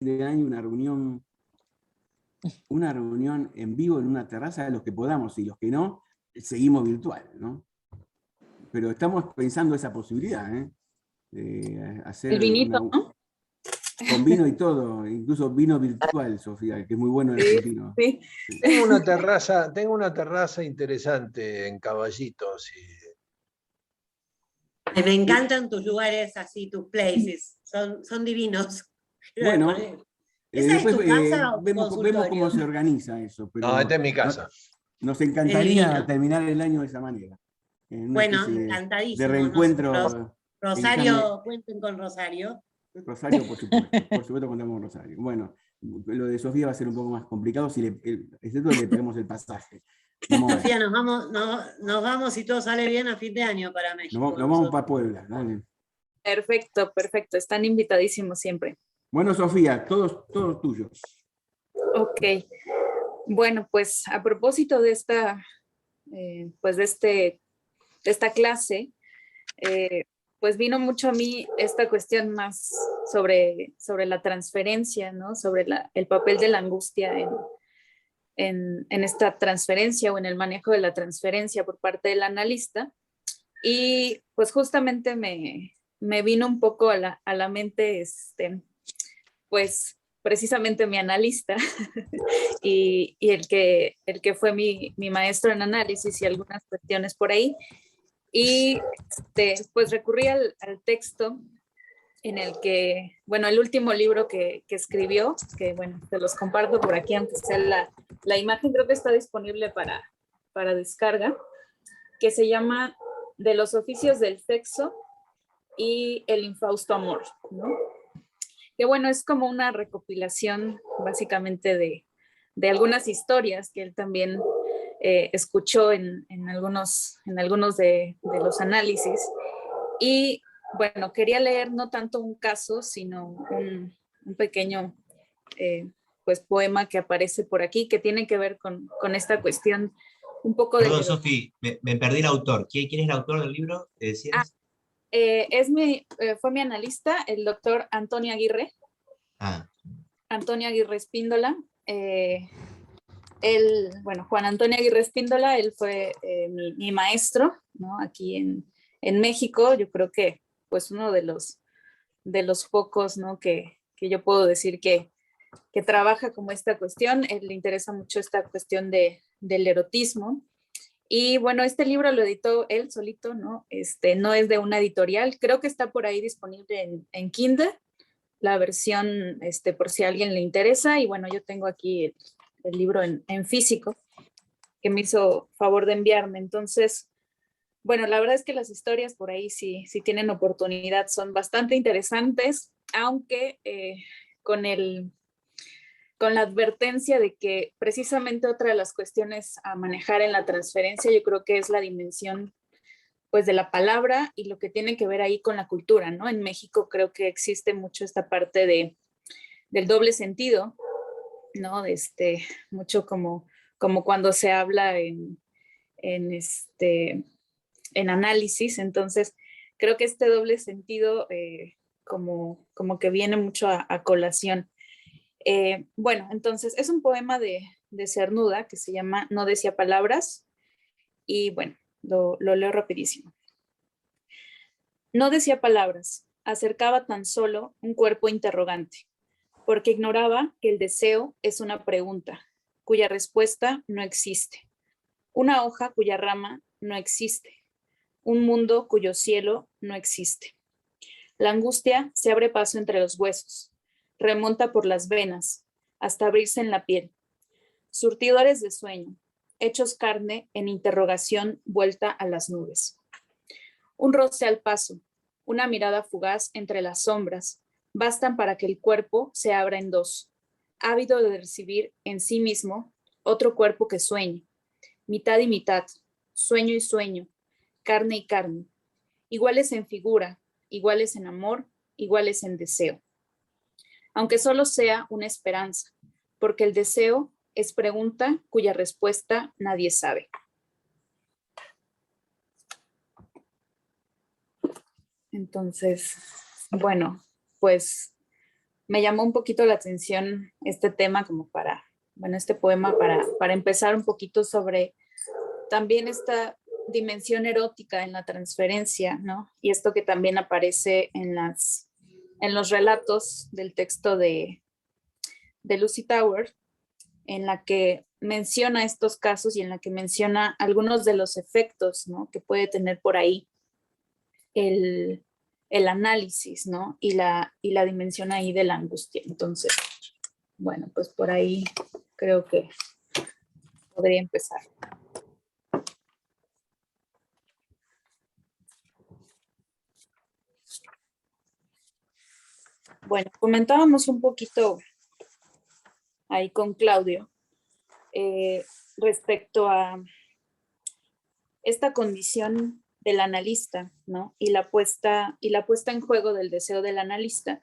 de año una reunión en vivo en una terraza de los que podamos, y los que no, seguimos virtual, ¿no? Pero estamos pensando esa posibilidad, ¿eh? De hacer el vinito, ¿no? con vino y todo, incluso vino virtual, Sofía, que es muy bueno el argentino. Sí. Sí. Tengo una terraza interesante en Caballitos. Ay, me encantan tus lugares así, tus places, son divinos. Bueno, ¿Esa es después tu casa o tu vemos cómo consultorio? se organiza eso. Pero No, esta es mi casa. nos Es encantaría divino. terminar el año de esa manera. En una Bueno, especie de encantadísimo. reencuentro. Rosario, cuenten con Rosario. Rosario, por supuesto contamos con Rosario. Bueno, lo de Sofía va a ser un poco más complicado, excepto le pagamos el pasaje. Sofía, nos vamos si todo sale bien a fin de año para México. Nos vamos para Puebla. Dale. Perfecto, perfecto. Están invitadísimos siempre. Bueno, Sofía, todos tuyos. Ok. Bueno, pues a propósito de esta, pues de esta clase, pues vino mucho a mí esta cuestión más sobre la transferencia, ¿no? Sobre el papel de la angustia en esta transferencia o en el manejo de la transferencia por parte del analista. Y pues justamente me vino un poco a la mente, pues precisamente mi analista y el que fue mi maestro en análisis y algunas cuestiones por ahí. Y pues recurrí al texto en el que, bueno, el último libro que escribió, que bueno, te los comparto por aquí, aunque sea la imagen, creo que está disponible para descarga, que se llama De los oficios del sexo y el infausto amor, ¿no? Que bueno, es como una recopilación básicamente de algunas historias que él también escuchó en algunos de los análisis. Y bueno, quería leer no tanto un caso, sino un pequeño pues poema que aparece por aquí, que tiene que ver con esta cuestión un poco de... Perdón, Sofi, me perdí el autor. ¿Quién es el autor del libro? ¿Te decías? Fue mi analista, el doctor Antonio Aguirre. Ah. Antonio Aguirre Espíndola. Bueno, Juan Antonio Aguirre Espíndola, él fue mi maestro, ¿no? Aquí en México. Yo creo que pues uno de los pocos, ¿no? que yo puedo decir que trabaja como esta cuestión. Él le interesa mucho esta cuestión del erotismo. Y bueno, este libro lo editó él solito, ¿no? No es de una editorial. Creo que está por ahí disponible en Kindle, la versión, por si a alguien le interesa. Y bueno, yo tengo aquí el libro en físico, que me hizo favor de enviarme. Entonces, bueno, la verdad es que las historias por ahí, si tienen oportunidad, son bastante interesantes, aunque con la advertencia de que precisamente otra de las cuestiones a manejar en la transferencia, yo creo que es la dimensión pues de la palabra y lo que tiene que ver ahí con la cultura, ¿no? En México creo que existe mucho esta parte del doble sentido, ¿no? Mucho como cuando se habla en análisis. Entonces creo que este doble sentido como que viene mucho a colación. Bueno, entonces es un poema de Cernuda que se llama No decía palabras, y bueno, lo leo rapidísimo. No decía palabras, acercaba tan solo un cuerpo interrogante, porque ignoraba que el deseo es una pregunta, cuya respuesta no existe, una hoja cuya rama no existe, un mundo cuyo cielo no existe. La angustia se abre paso entre los huesos, remonta por las venas, hasta abrirse en la piel. Surtidores de sueño, hechos carne en interrogación vuelta a las nubes. Un roce al paso, una mirada fugaz entre las sombras, bastan para que el cuerpo se abra en dos, ávido de recibir en sí mismo otro cuerpo que sueñe, mitad y mitad, sueño y sueño, carne y carne, iguales en figura, iguales en amor, iguales en deseo. Aunque solo sea una esperanza, porque el deseo es pregunta cuya respuesta nadie sabe. Entonces, bueno, pues me llamó un poquito la atención este tema como para, bueno, este poema para empezar un poquito sobre también esta dimensión erótica en la transferencia, ¿no? Y esto que también aparece en los relatos del texto de Lucy Tower, en la que menciona estos casos y en la que menciona algunos de los efectos, ¿no? Que puede tener por ahí el análisis, ¿no? Y la dimensión ahí de la angustia. Entonces, bueno, pues por ahí creo que podría empezar. Bueno, comentábamos un poquito ahí con Claudio respecto a esta condición del analista, ¿no? Y la puesta en juego del deseo del analista,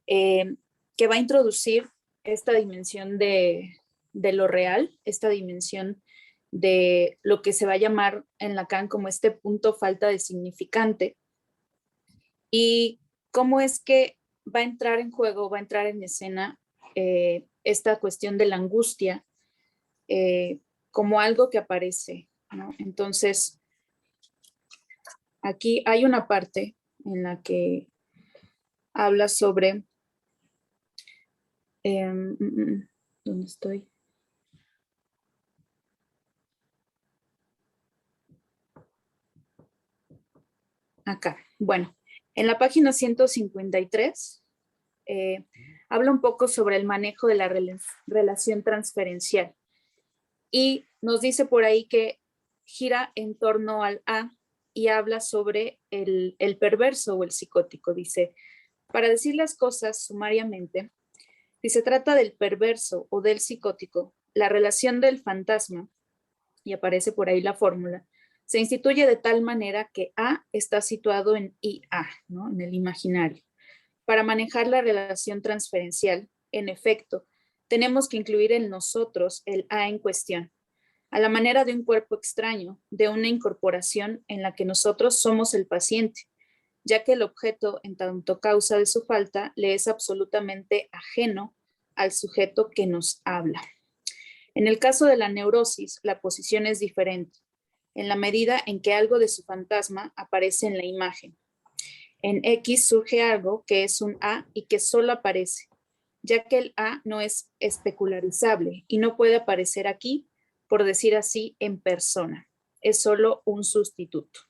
que va a introducir esta dimensión de lo real, esta dimensión de lo que se va a llamar en Lacan como este punto falta de significante, y cómo es que va a entrar en juego, va a entrar en escena esta cuestión de la angustia como algo que aparece, ¿no? Entonces, aquí hay una parte en la que habla sobre, ¿dónde estoy? Acá, bueno, en la página 153 habla un poco sobre el manejo de la relación transferencial y nos dice por ahí que gira en torno al A y habla sobre el perverso o el psicótico. Dice, para decir las cosas sumariamente, si se trata del perverso o del psicótico, la relación del fantasma, y aparece por ahí la fórmula, se instituye de tal manera que A está situado en IA, ¿no? En el imaginario. Para manejar la relación transferencial, en efecto, tenemos que incluir en nosotros el A en cuestión, a la manera de un cuerpo extraño, de una incorporación en la que nosotros somos el paciente, ya que el objeto, en tanto causa de su falta, le es absolutamente ajeno al sujeto que nos habla. En el caso de la neurosis, la posición es diferente, en la medida en que algo de su fantasma aparece en la imagen. En X surge algo que es un A y que solo aparece, ya que el A no es especularizable y no puede aparecer aquí, por decir así, en persona. Es solo un sustituto.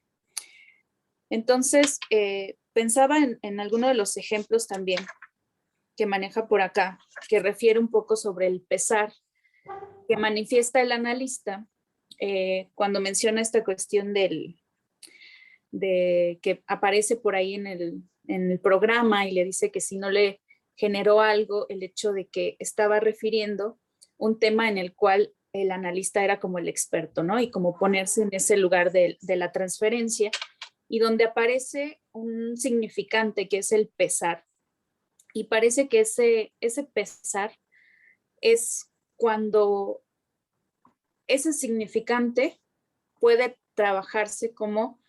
Entonces, pensaba en alguno de los ejemplos también que maneja por acá, que refiere un poco sobre el pesar que manifiesta el analista cuando menciona esta cuestión de que aparece por ahí en el programa y le dice que si no le generó algo el hecho de que estaba refiriendo un tema en el cual el analista era como el experto, ¿no? Y como ponerse en ese lugar de la transferencia y donde aparece un significante que es el pesar. Y parece que ese pesar es cuando ese significante puede trabajarse como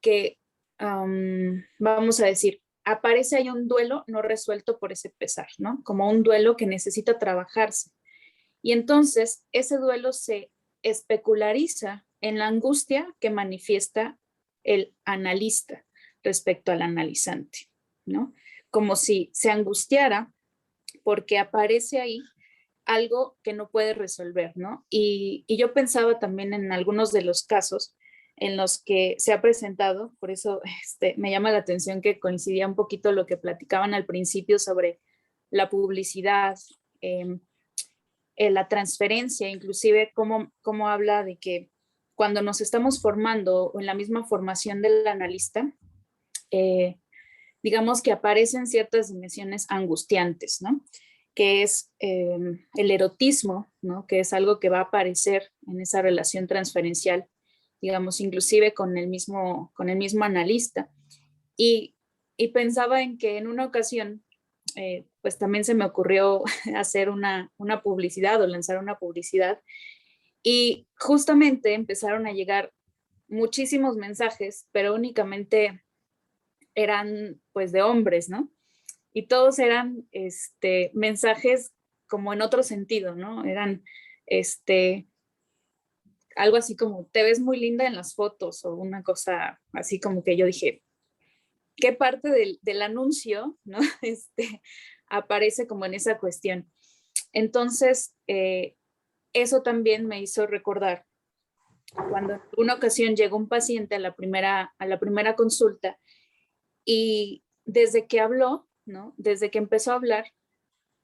que, vamos a decir, aparece ahí un duelo no resuelto por ese pesar, ¿no? Como un duelo que necesita trabajarse. Y entonces ese duelo se especulariza en la angustia que manifiesta el analista respecto al analizante, ¿no? Como si se angustiara porque aparece ahí algo que no puede resolver, ¿no? Y yo pensaba también en algunos de los casos en los que se ha presentado, por eso me llama la atención que coincidía un poquito lo que platicaban al principio sobre la publicidad, la transferencia, inclusive cómo habla de que cuando nos estamos formando o en la misma formación del analista, digamos que aparecen ciertas dimensiones angustiantes, ¿no? Que es el erotismo, ¿no? Que es algo que va a aparecer en esa relación transferencial, digamos, inclusive con el mismo analista. Y pensaba en que en una ocasión, pues también se me ocurrió hacer una publicidad o lanzar una publicidad y justamente empezaron a llegar muchísimos mensajes, pero únicamente eran pues de hombres, ¿no? y todos eran mensajes como en otro sentido, ¿no? Eran algo así como, te ves muy linda en las fotos, o una cosa así como que yo dije, ¿qué parte del anuncio, ¿no? Aparece como en esa cuestión? Entonces, eso también me hizo recordar cuando en una ocasión llegó un paciente a la primera consulta, y desde que habló, ¿no? Desde que empezó a hablar,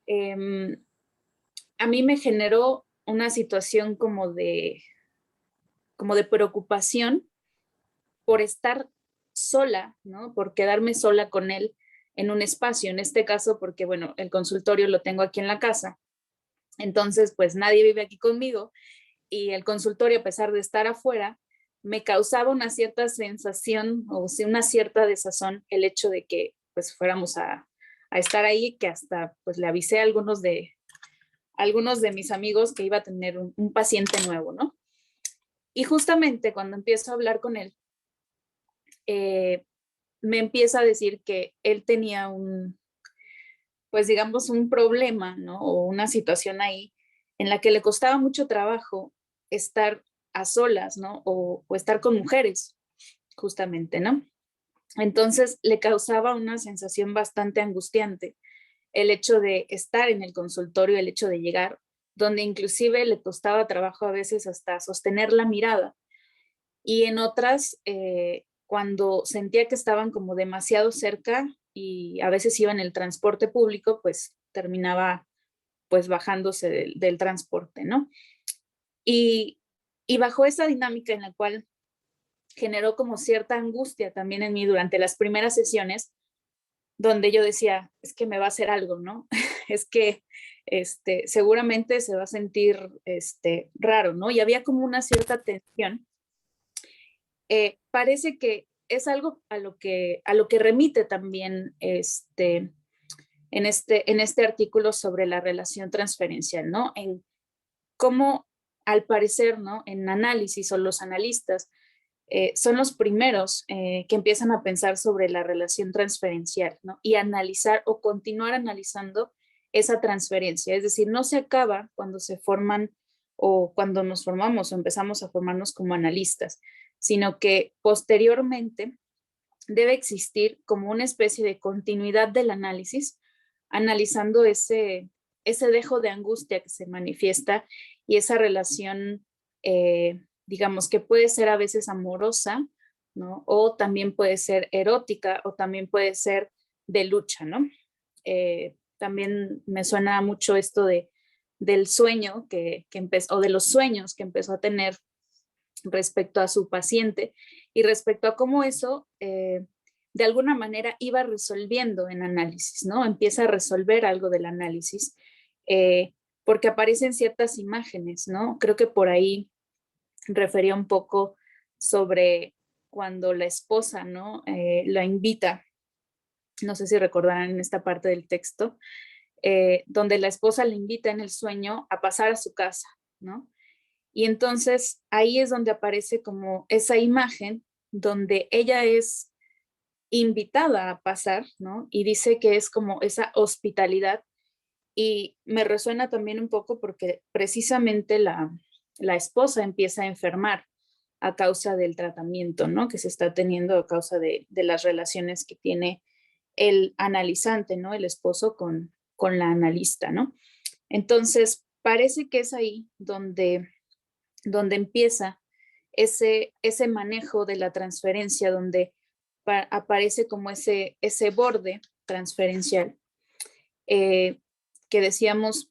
a mí me generó una situación como de preocupación por estar sola, ¿no? Por quedarme sola con él en un espacio, en este caso porque, bueno, el consultorio lo tengo aquí en la casa, entonces pues nadie vive aquí conmigo, y el consultorio, a pesar de estar afuera, me causaba una cierta sensación, o sea, una cierta desazón el hecho de que pues fuéramos a estar ahí, que hasta pues le avisé a algunos de mis amigos que iba a tener un paciente nuevo, ¿no? Y justamente cuando empiezo a hablar con él, me empieza a decir que él tenía pues digamos, un problema, ¿no? O una situación ahí en la que le costaba mucho trabajo estar a solas, ¿no? O estar con mujeres, justamente, ¿no? Entonces le causaba una sensación bastante angustiante el hecho de estar en el consultorio, el hecho de llegar, donde inclusive le costaba trabajo a veces hasta sostener la mirada. Y en otras, cuando sentía que estaban como demasiado cerca y a veces iba en el transporte público, pues terminaba pues bajándose del transporte, ¿no? Y, y bajo esa dinámica en la cual generó como cierta angustia también en mí durante las primeras sesiones, donde yo decía, es que me va a hacer algo, ¿no? Es que seguramente se va a sentir raro, ¿no? Y había como una cierta tensión. Parece que es algo a lo que remite también en este artículo sobre la relación transferencial, ¿no? En cómo, al parecer, ¿no? En análisis, o los analistas son los primeros que empiezan a pensar sobre la relación transferencial, ¿no? Y analizar o continuar analizando esa transferencia. Es decir, no se acaba cuando se forman o cuando nos formamos o empezamos a formarnos como analistas, sino que posteriormente debe existir como una especie de continuidad del análisis, analizando ese dejo de angustia que se manifiesta y esa relación, digamos, que puede ser a veces amorosa, ¿no? O también puede ser erótica, o también puede ser de lucha, ¿no? También me suena mucho esto del sueño que empezó, o de los sueños que empezó a tener respecto a su paciente, y respecto a cómo eso de alguna manera iba resolviendo en análisis, ¿no? Empieza a resolver algo del análisis, porque aparecen ciertas imágenes, ¿no? Creo que por ahí refería un poco sobre cuando la esposa, ¿no? La invita, no sé si recordarán en esta parte del texto, donde la esposa le invita en el sueño a pasar a su casa, ¿no? Y entonces ahí es donde aparece como esa imagen donde ella es invitada a pasar, ¿no? Y dice que es como esa hospitalidad, y me resuena también un poco porque precisamente la esposa empieza a enfermar a causa del tratamiento, ¿no? Que se está teniendo a causa de las relaciones que tiene el analizante, ¿no? El esposo con la analista, ¿no? Entonces, parece que es ahí donde empieza ese manejo de la transferencia, donde aparece como ese borde transferencial, que decíamos,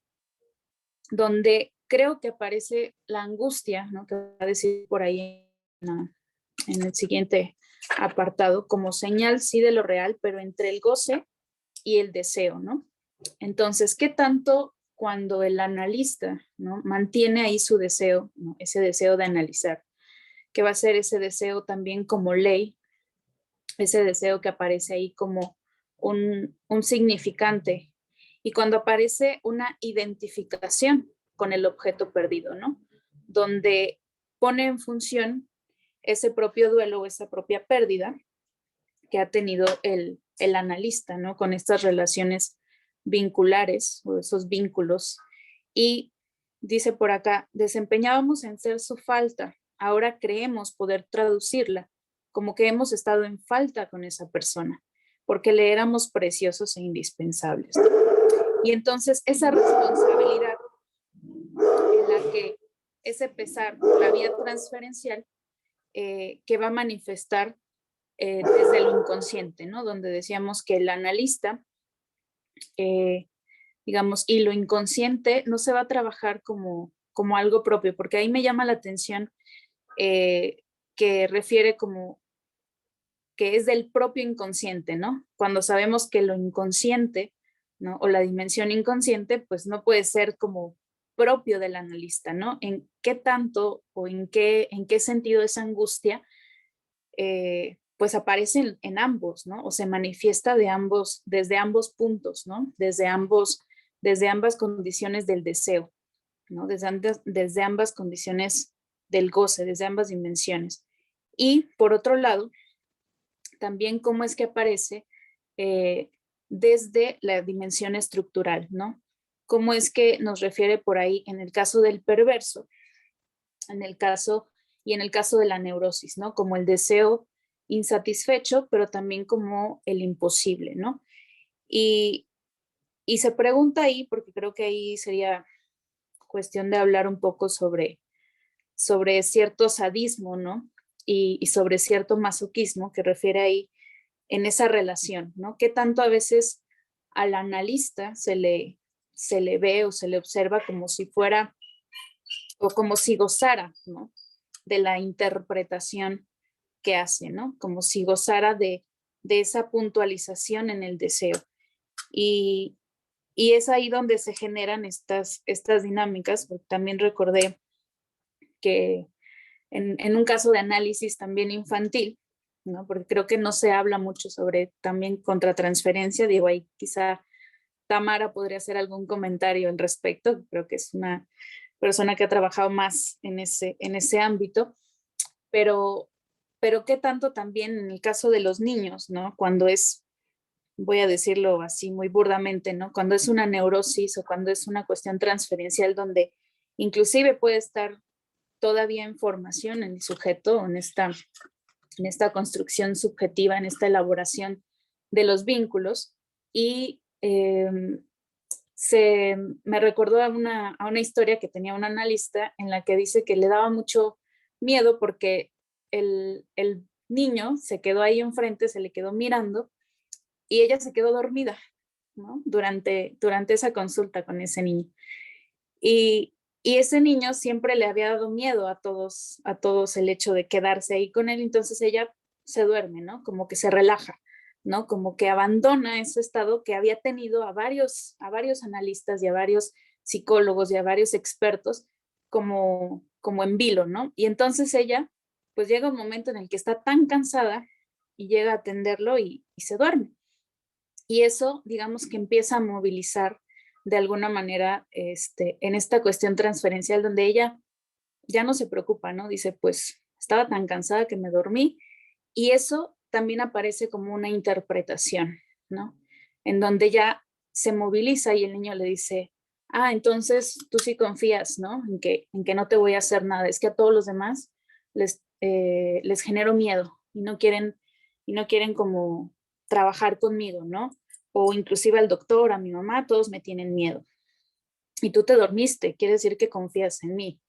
donde creo que aparece la angustia, ¿no? Que va a decir por ahí en el siguiente apartado, como señal sí de lo real, pero entre el goce y el deseo, ¿no? Entonces, ¿qué tanto cuando el analista, ¿no? mantiene ahí su deseo, ¿no? Ese deseo de analizar, que va a ser ese deseo también como ley, ese deseo que aparece ahí como un significante, y cuando aparece una identificación con el objeto perdido, ¿no? Donde pone en función ese propio duelo o esa propia pérdida, que ha tenido el analista, ¿no? Con estas relaciones vinculares o esos vínculos. Y dice por acá, desempeñábamos en ser su falta, ahora creemos poder traducirla como que hemos estado en falta con esa persona, porque le éramos preciosos e indispensables. Y entonces esa responsabilidad en la que ese pesar, la vía transferencial, que va a manifestar desde lo inconsciente, ¿no? Donde decíamos que el analista, digamos, y lo inconsciente no se va a trabajar como algo propio, porque ahí me llama la atención que refiere como que es del propio inconsciente, ¿no? Cuando sabemos que lo inconsciente, ¿no? O la dimensión inconsciente, pues no puede ser como propio del analista, ¿no? En qué tanto o en qué sentido esa angustia pues aparece en ambos, ¿no? O se manifiesta desde ambos puntos, ¿no? Desde ambas condiciones del deseo, ¿no? Desde ambas condiciones del goce, desde ambas dimensiones. Y por otro lado, también cómo es que aparece desde la dimensión estructural, ¿no? Cómo es que nos refiere por ahí en el caso del perverso, en el caso de la neurosis, ¿no? Como el deseo insatisfecho, pero también como el imposible, ¿no? Y se pregunta ahí, porque creo que ahí sería cuestión de hablar un poco sobre cierto sadismo, ¿no? Y sobre cierto masoquismo que refiere ahí en esa relación, ¿no? ¿Qué tanto a veces al analista se le ve o se le observa como si fuera o como si gozara, ¿no? De la interpretación que hace, ¿no? Como si gozara de esa puntualización en el deseo. Y es ahí donde se generan estas dinámicas, porque también recordé que en un caso de análisis también infantil, ¿no? Porque creo que no se habla mucho sobre también contratransferencia, digo, ahí quizá Tamara podría hacer algún comentario al respecto, creo que es una persona que ha trabajado más en ese ámbito, pero qué tanto también en el caso de los niños, ¿no? Cuando es, voy a decirlo así muy burdamente, ¿no? Cuando es una neurosis o cuando es una cuestión transferencial donde inclusive puede estar todavía en formación en el sujeto, en esta construcción subjetiva, en esta elaboración de los vínculos. Y me recordó a una historia que tenía un analista en la que dice que le daba mucho miedo porque el niño se quedó ahí enfrente, se le quedó mirando y ella se quedó dormida, ¿no? Durante esa consulta con ese niño. Y ese niño siempre le había dado miedo a todos el hecho de quedarse ahí con él, entonces ella se duerme, ¿no? Como que se relaja, ¿no? Como que abandona ese estado que había tenido a varios analistas y a varios psicólogos y a varios expertos como en vilo, ¿no? Y entonces ella, pues llega un momento en el que está tan cansada y llega a atenderlo y se duerme. Y eso, digamos que empieza a movilizar de alguna manera en esta cuestión transferencial donde ella ya no se preocupa, ¿no? Dice, pues estaba tan cansada que me dormí y eso también aparece como una interpretación, ¿no? En donde ya se moviliza y el niño le dice, entonces tú sí confías, ¿no? En que no te voy a hacer nada, es que a todos los demás les genero miedo y no quieren como trabajar conmigo, ¿no? O inclusive al doctor, a mi mamá, todos me tienen miedo. Y tú te dormiste, quiere decir que confías en mí,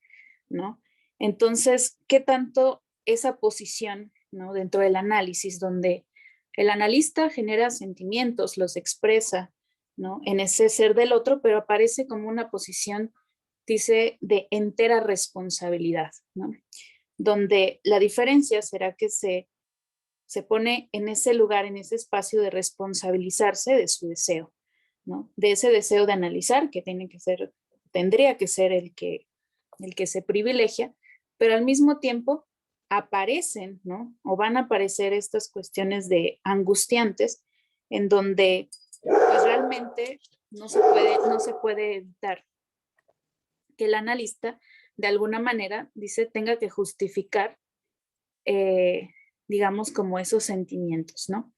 ¿no? Entonces, ¿qué tanto esa posición, ¿no? Dentro del análisis, donde el analista genera sentimientos, los expresa, ¿no? En ese ser del otro, pero aparece como una posición, dice, de entera responsabilidad, ¿no? Donde la diferencia será que se pone en ese lugar, en ese espacio de responsabilizarse de su deseo, ¿no? De ese deseo de analizar, que tendría que ser el que se privilegia, pero al mismo tiempo aparecen, ¿no? O van a aparecer estas cuestiones de angustiantes en donde pues realmente no se puede evitar que el analista de alguna manera, dice, tenga que justificar digamos, como esos sentimientos, ¿no?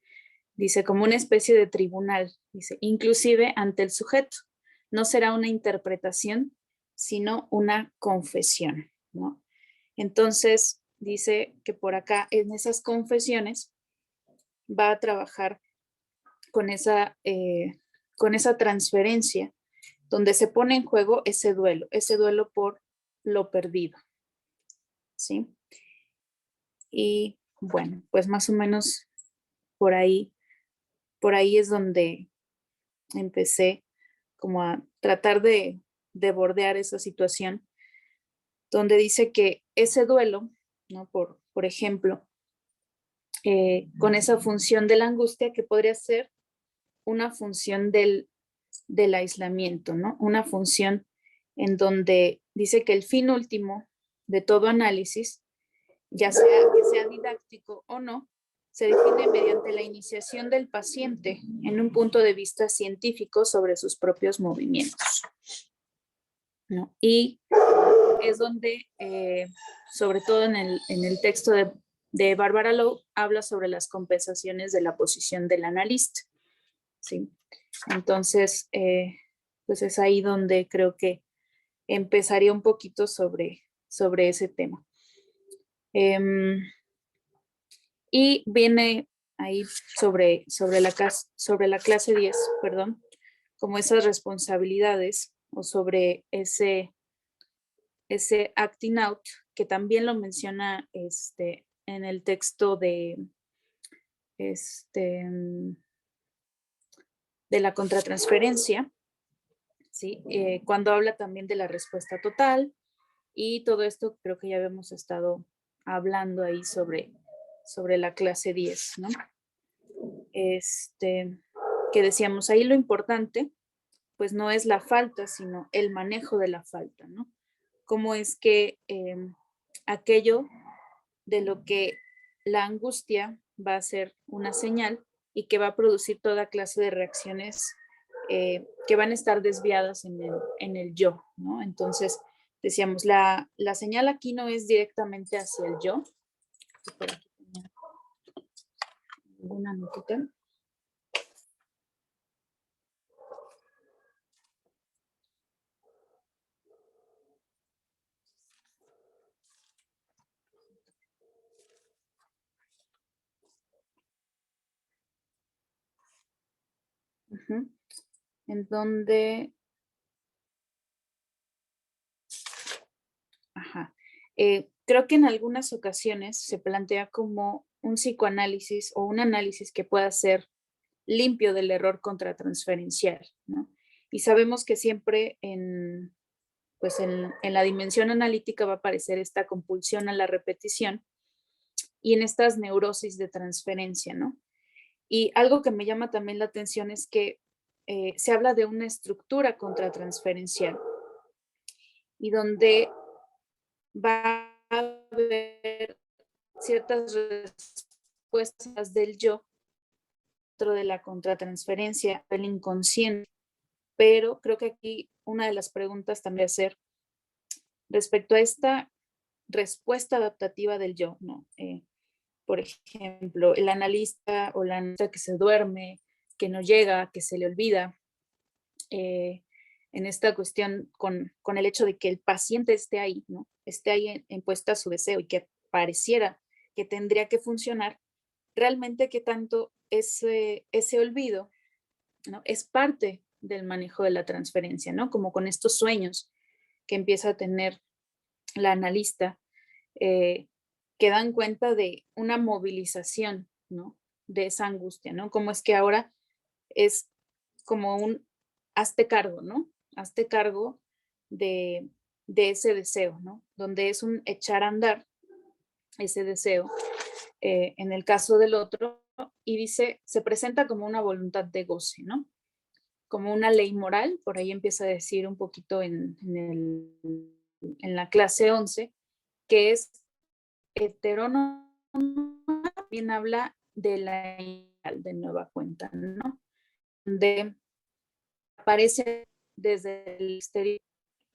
Dice, como una especie de tribunal, dice, inclusive ante el sujeto. No será una interpretación, sino una confesión, ¿no? Entonces, dice que por acá, en esas confesiones, va a trabajar con esa transferencia, donde se pone en juego ese duelo por lo perdido, ¿sí? Y bueno, pues más o menos por ahí es donde empecé como a tratar de bordear esa situación, donde dice que ese duelo, ¿no? Por ejemplo, con esa función de la angustia que podría ser una función del aislamiento, ¿no? Una función en donde dice que el fin último de todo análisis, ya sea que sea didáctico o no, se define mediante la iniciación del paciente en un punto de vista científico sobre sus propios movimientos, ¿no? Y es donde, sobre todo en el texto de Barbara Lowe, habla sobre las compensaciones de la posición del analista, ¿sí? Entonces, pues es ahí donde creo que empezaría un poquito sobre ese tema. Y viene ahí sobre la clase 10, perdón, como esas responsabilidades o sobre ese acting out, que también lo menciona en el texto de la contratransferencia, ¿sí? Cuando habla también de la respuesta total y todo esto creo que ya habíamos estado hablando ahí sobre la clase 10, ¿no? Que decíamos ahí lo importante, pues no es la falta, sino el manejo de la falta, ¿no? Cómo es que aquello de lo que la angustia va a ser una señal y que va a producir toda clase de reacciones que van a estar desviadas en el yo, ¿no? Entonces, decíamos, la señal aquí no es directamente hacia el yo. Por aquí tenía una notita. Uh-huh. En donde, creo que en algunas ocasiones se plantea como un psicoanálisis o un análisis que pueda ser limpio del error contratransferencial, ¿no? Y sabemos que siempre en la dimensión analítica va a aparecer esta compulsión a la repetición y en estas neurosis de transferencia, ¿no? Y algo que me llama también la atención es que se habla de una estructura contratransferencial y donde va a haber ciertas respuestas del yo dentro de la contratransferencia del inconsciente, pero creo que aquí una de las preguntas también va a ser respecto a esta respuesta adaptativa del yo, ¿no? Por ejemplo, el analista o la analista que se duerme, que no llega, que se le olvida, en esta cuestión con el hecho de que el paciente esté ahí, ¿no? Esté ahí en puesta su deseo y que pareciera que tendría que funcionar, realmente qué tanto ese olvido, ¿no? Es parte del manejo de la transferencia, ¿no? Como con estos sueños que empieza a tener la analista, que dan cuenta de una movilización, ¿no? De esa angustia, ¿no? Como es que ahora es como un hazte cargo, ¿no? Hazte cargo de ese deseo, ¿no? Donde es un echar a andar ese deseo, en el caso del otro, y dice, se presenta como una voluntad de goce, ¿no? Como una ley moral, por ahí empieza a decir un poquito en la clase 11, que es heterónoma, también habla de la de nueva cuenta, ¿no? Donde aparece desde el exterior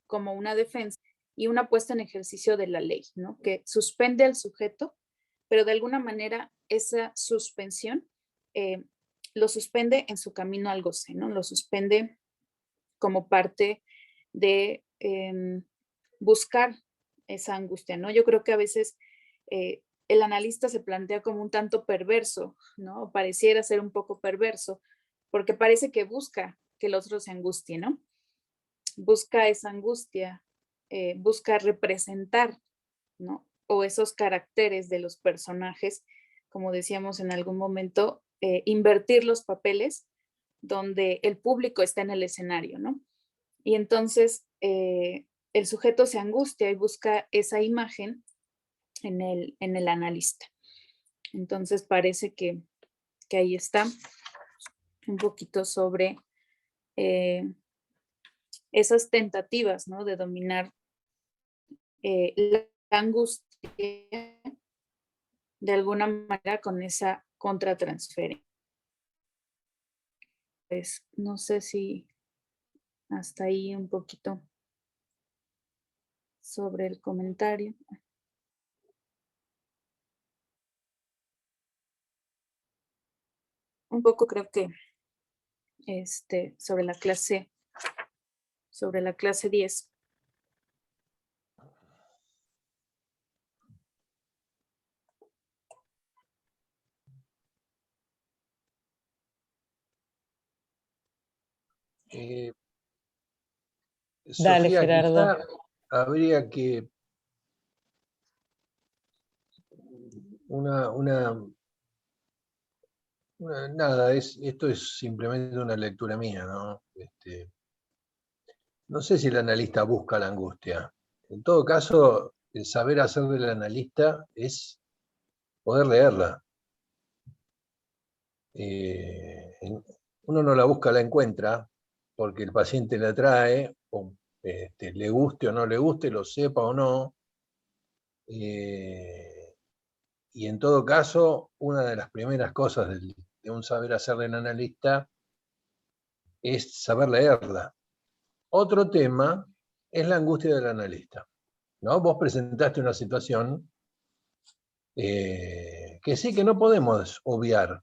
como una defensa y una puesta en ejercicio de la ley, ¿no? Que suspende al sujeto pero de alguna manera esa suspensión lo suspende en su camino al goce, ¿no? Lo suspende como parte de buscar esa angustia, ¿no? Yo creo que a veces el analista se plantea como un tanto perverso, ¿no? O pareciera ser un poco perverso, porque parece que busca que el otro se angustie, ¿no? Busca esa angustia, busca representar, ¿no? O esos caracteres de los personajes, como decíamos en algún momento, invertir los papeles donde el público está en el escenario, ¿no? Y entonces el sujeto se angustia y busca esa imagen en el analista. Entonces parece que ahí está un poquito sobre esas tentativas, ¿no? De dominar la angustia de alguna manera con esa contratransferencia. Pues no sé si hasta ahí un poquito sobre el comentario. Un poco creo que sobre la clase 10. Dale, Sofía, Gerardo. quizá habría que nada, esto es simplemente una lectura mía, ¿no? No sé si el analista busca la angustia. En todo caso, el saber hacer del analista es poder leerla. Uno no la busca, la encuentra, porque el paciente la trae, o le guste o no le guste, lo sepa o no. Y en todo caso, una de las primeras cosas de un saber hacer del analista es saber leerla. Otro tema es la angustia del analista, ¿no? Vos presentaste una situación que sí que no podemos obviar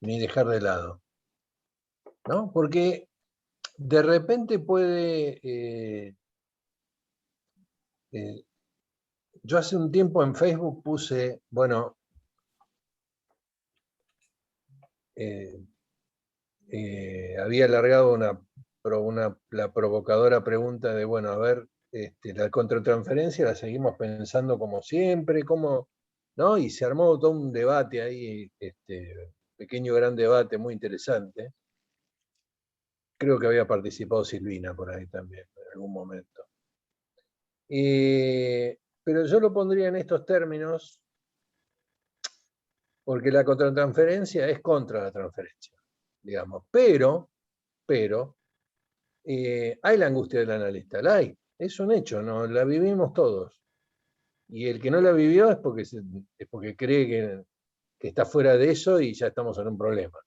ni dejar de lado, ¿no? Porque de repente puede... yo hace un tiempo en Facebook puse, bueno, había alargado la provocadora pregunta de, bueno, a ver, la contratransferencia la seguimos pensando como siempre, ¿no? Y se armó todo un debate ahí, pequeño gran debate muy interesante. Creo que había participado Silvina por ahí también, en algún momento. Pero yo lo pondría en estos términos, porque la contratransferencia es contra la transferencia, digamos. Pero hay la angustia del analista, la hay, es un hecho, ¿no? La vivimos todos. Y el que no la vivió es porque cree que está fuera de eso y ya estamos en un problema.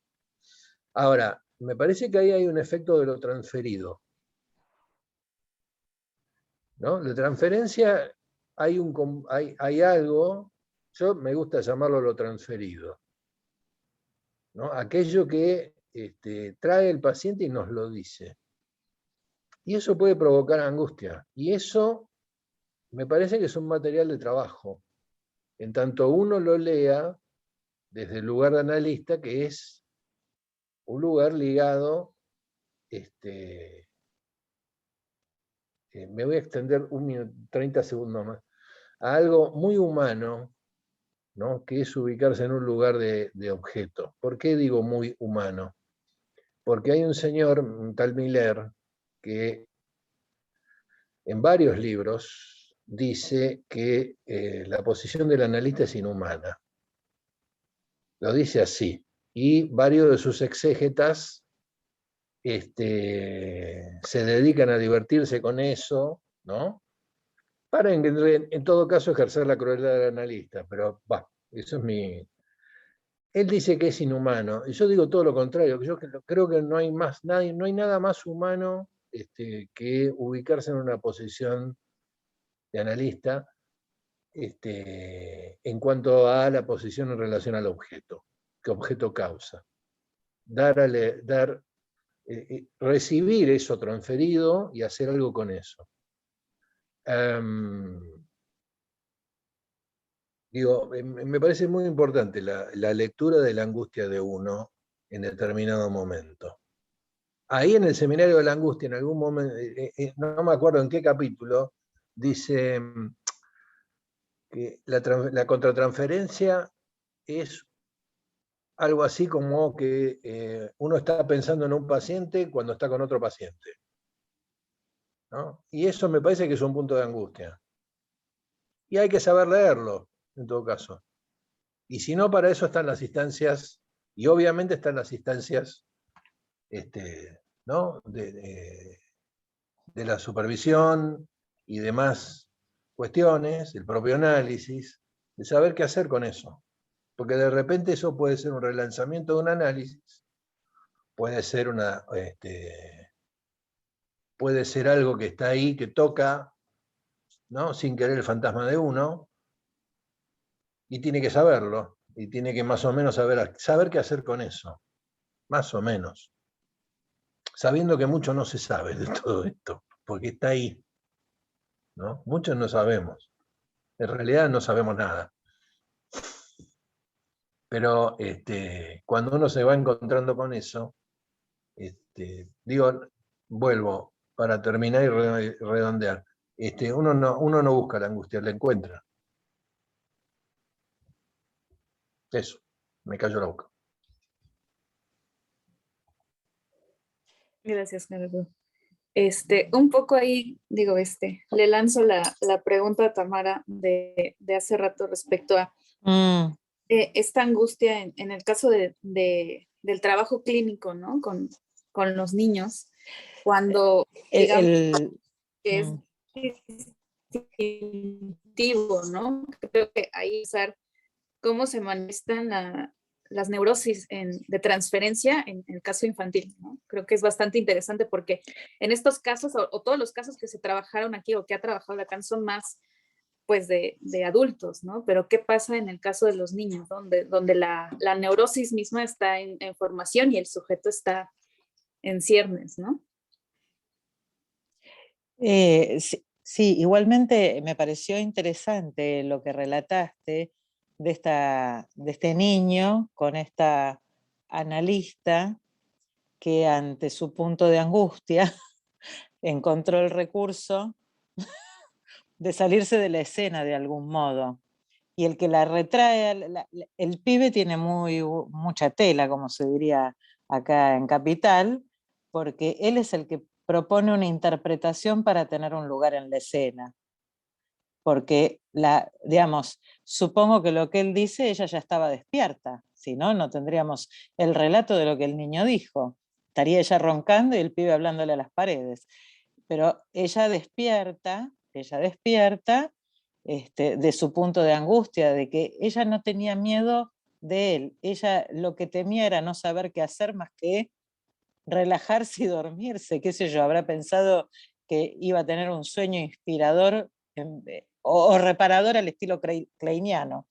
Ahora, me parece que ahí hay un efecto de lo transferido, ¿no? La transferencia, hay algo, yo me gusta llamarlo lo transferido, ¿no? Aquello que trae el paciente y nos lo dice. Y eso puede provocar angustia. Y eso me parece que es un material de trabajo. En tanto uno lo lea desde el lugar de analista, que es un lugar ligado, me voy a extender 30 segundos más, a algo muy humano, ¿no? Que es ubicarse en un lugar de objeto. ¿Por qué digo muy humano? Porque hay un señor, un tal Miller, que en varios libros dice que la posición del analista es inhumana. Lo dice así. Y varios de sus exégetas se dedican a divertirse con eso, ¿no? Para en todo caso ejercer la crueldad del analista, pero eso es mi... Él dice que es inhumano, y yo digo todo lo contrario, yo creo que no hay nada más humano que ubicarse en una posición de analista, en cuanto a la posición en relación al objeto, que objeto causa. Recibir eso transferido y hacer algo con eso. Me parece muy importante la lectura de la angustia de uno en determinado momento. Ahí en el seminario de la angustia, en algún momento, no me acuerdo en qué capítulo, dice que la contratransferencia es algo así como que uno está pensando en un paciente cuando está con otro paciente, ¿no? Y eso me parece que es un punto de angustia. Y hay que saber leerlo, en todo caso. Y si no, para eso están las instancias, y obviamente están las instancias, ¿no? de la supervisión y demás cuestiones, el propio análisis, de saber qué hacer con eso. Porque de repente eso puede ser un relanzamiento de un análisis, puede ser puede ser algo que está ahí, que toca, ¿no? Sin querer el fantasma de uno, y tiene que saberlo, y tiene que más o menos saber qué hacer con eso, más o menos. Sabiendo que mucho no se sabe de todo esto, porque está ahí, ¿no? Muchos no sabemos. En realidad no sabemos nada. Pero cuando uno se va encontrando con eso, vuelvo para terminar y redondear. Uno no busca la angustia, la encuentra. Eso, me cayó la boca. Gracias, Gerardo. Un poco ahí, digo, le lanzo la pregunta a Tamara de hace rato respecto a esta angustia en el caso del trabajo clínico, ¿no? Con los niños, cuando digamos que es distintivo, ¿no? Creo que ahí usar cómo se manifiestan las neurosis de transferencia en el caso infantil, ¿no? Creo que es bastante interesante porque en estos casos, o todos los casos que se trabajaron aquí o que ha trabajado Lacan son más pues de adultos, ¿no? Pero ¿qué pasa en el caso de los niños, donde la neurosis misma está en formación y el sujeto está en ciernes, ¿no? Sí, igualmente me pareció interesante lo que relataste de este niño con esta analista que ante su punto de angustia encontró el recurso de salirse de la escena de algún modo. Y el que la retrae, el pibe tiene mucha tela, como se diría acá en Capital, porque él es el que propone una interpretación para tener un lugar en la escena. Porque, digamos, supongo que lo que él dice, ella ya estaba despierta, si no, no tendríamos el relato de lo que el niño dijo. Estaría ella roncando y el pibe hablándole a las paredes. Pero ella despierta de su punto de angustia, de que ella no tenía miedo de él. Ella lo que temía era no saber qué hacer más que relajarse y dormirse, qué sé yo, habrá pensado que iba a tener un sueño inspirador o reparador al estilo kleiniano.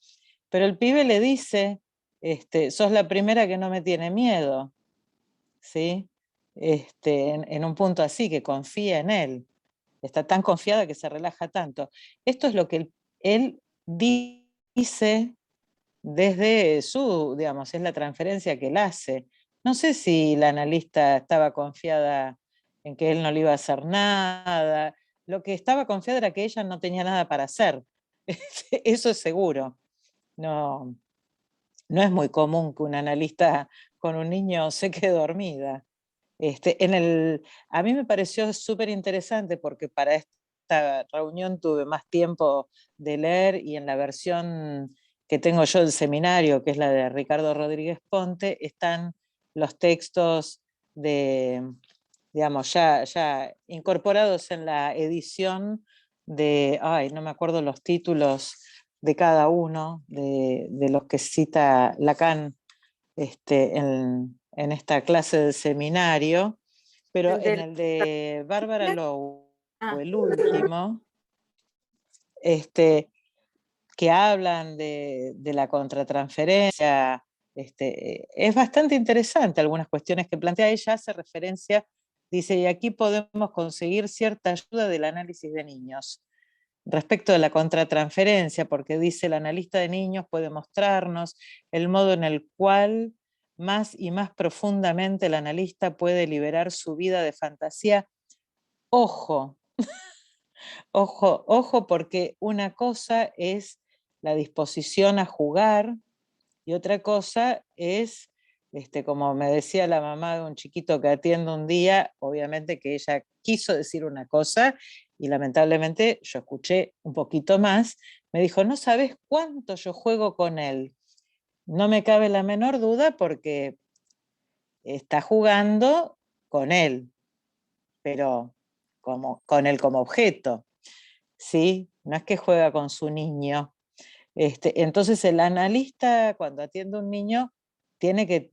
Pero el pibe le dice, sos la primera que no me tiene miedo, ¿sí? En un punto así, que confía en él. Está tan confiada que se relaja tanto. Esto es lo que él dice desde digamos, es la transferencia que él hace. No sé si la analista estaba confiada en que él no le iba a hacer nada. Lo que estaba confiada era que ella no tenía nada para hacer. Eso es seguro. No es muy común que un analista con un niño se quede dormida. A mí me pareció súper interesante porque para esta reunión tuve más tiempo de leer y en la versión que tengo yo del seminario, que es la de Ricardo Rodríguez Ponte, están los textos digamos, ya incorporados en la edición no me acuerdo los títulos de cada uno de los que cita Lacan en esta clase del seminario, pero en el de Bárbara Lowe, el último, que hablan de la contratransferencia. Es bastante interesante algunas cuestiones que plantea. Ella, hace referencia, dice, y aquí podemos conseguir cierta ayuda del análisis de niños. Respecto de la contratransferencia, porque dice, el analista de niños puede mostrarnos el modo en el cual más y más profundamente el analista puede liberar su vida de fantasía. Ojo, ojo, ojo, porque una cosa es la disposición a jugar y otra cosa es, como me decía la mamá de un chiquito que atiendo un día, obviamente que ella quiso decir una cosa y lamentablemente yo escuché un poquito más, me dijo, no sabes cuánto yo juego con él. No me cabe la menor duda porque está jugando con él, pero con él como objeto, ¿sí? No es que juega con su niño. Entonces el analista, cuando atiende a un niño, tiene que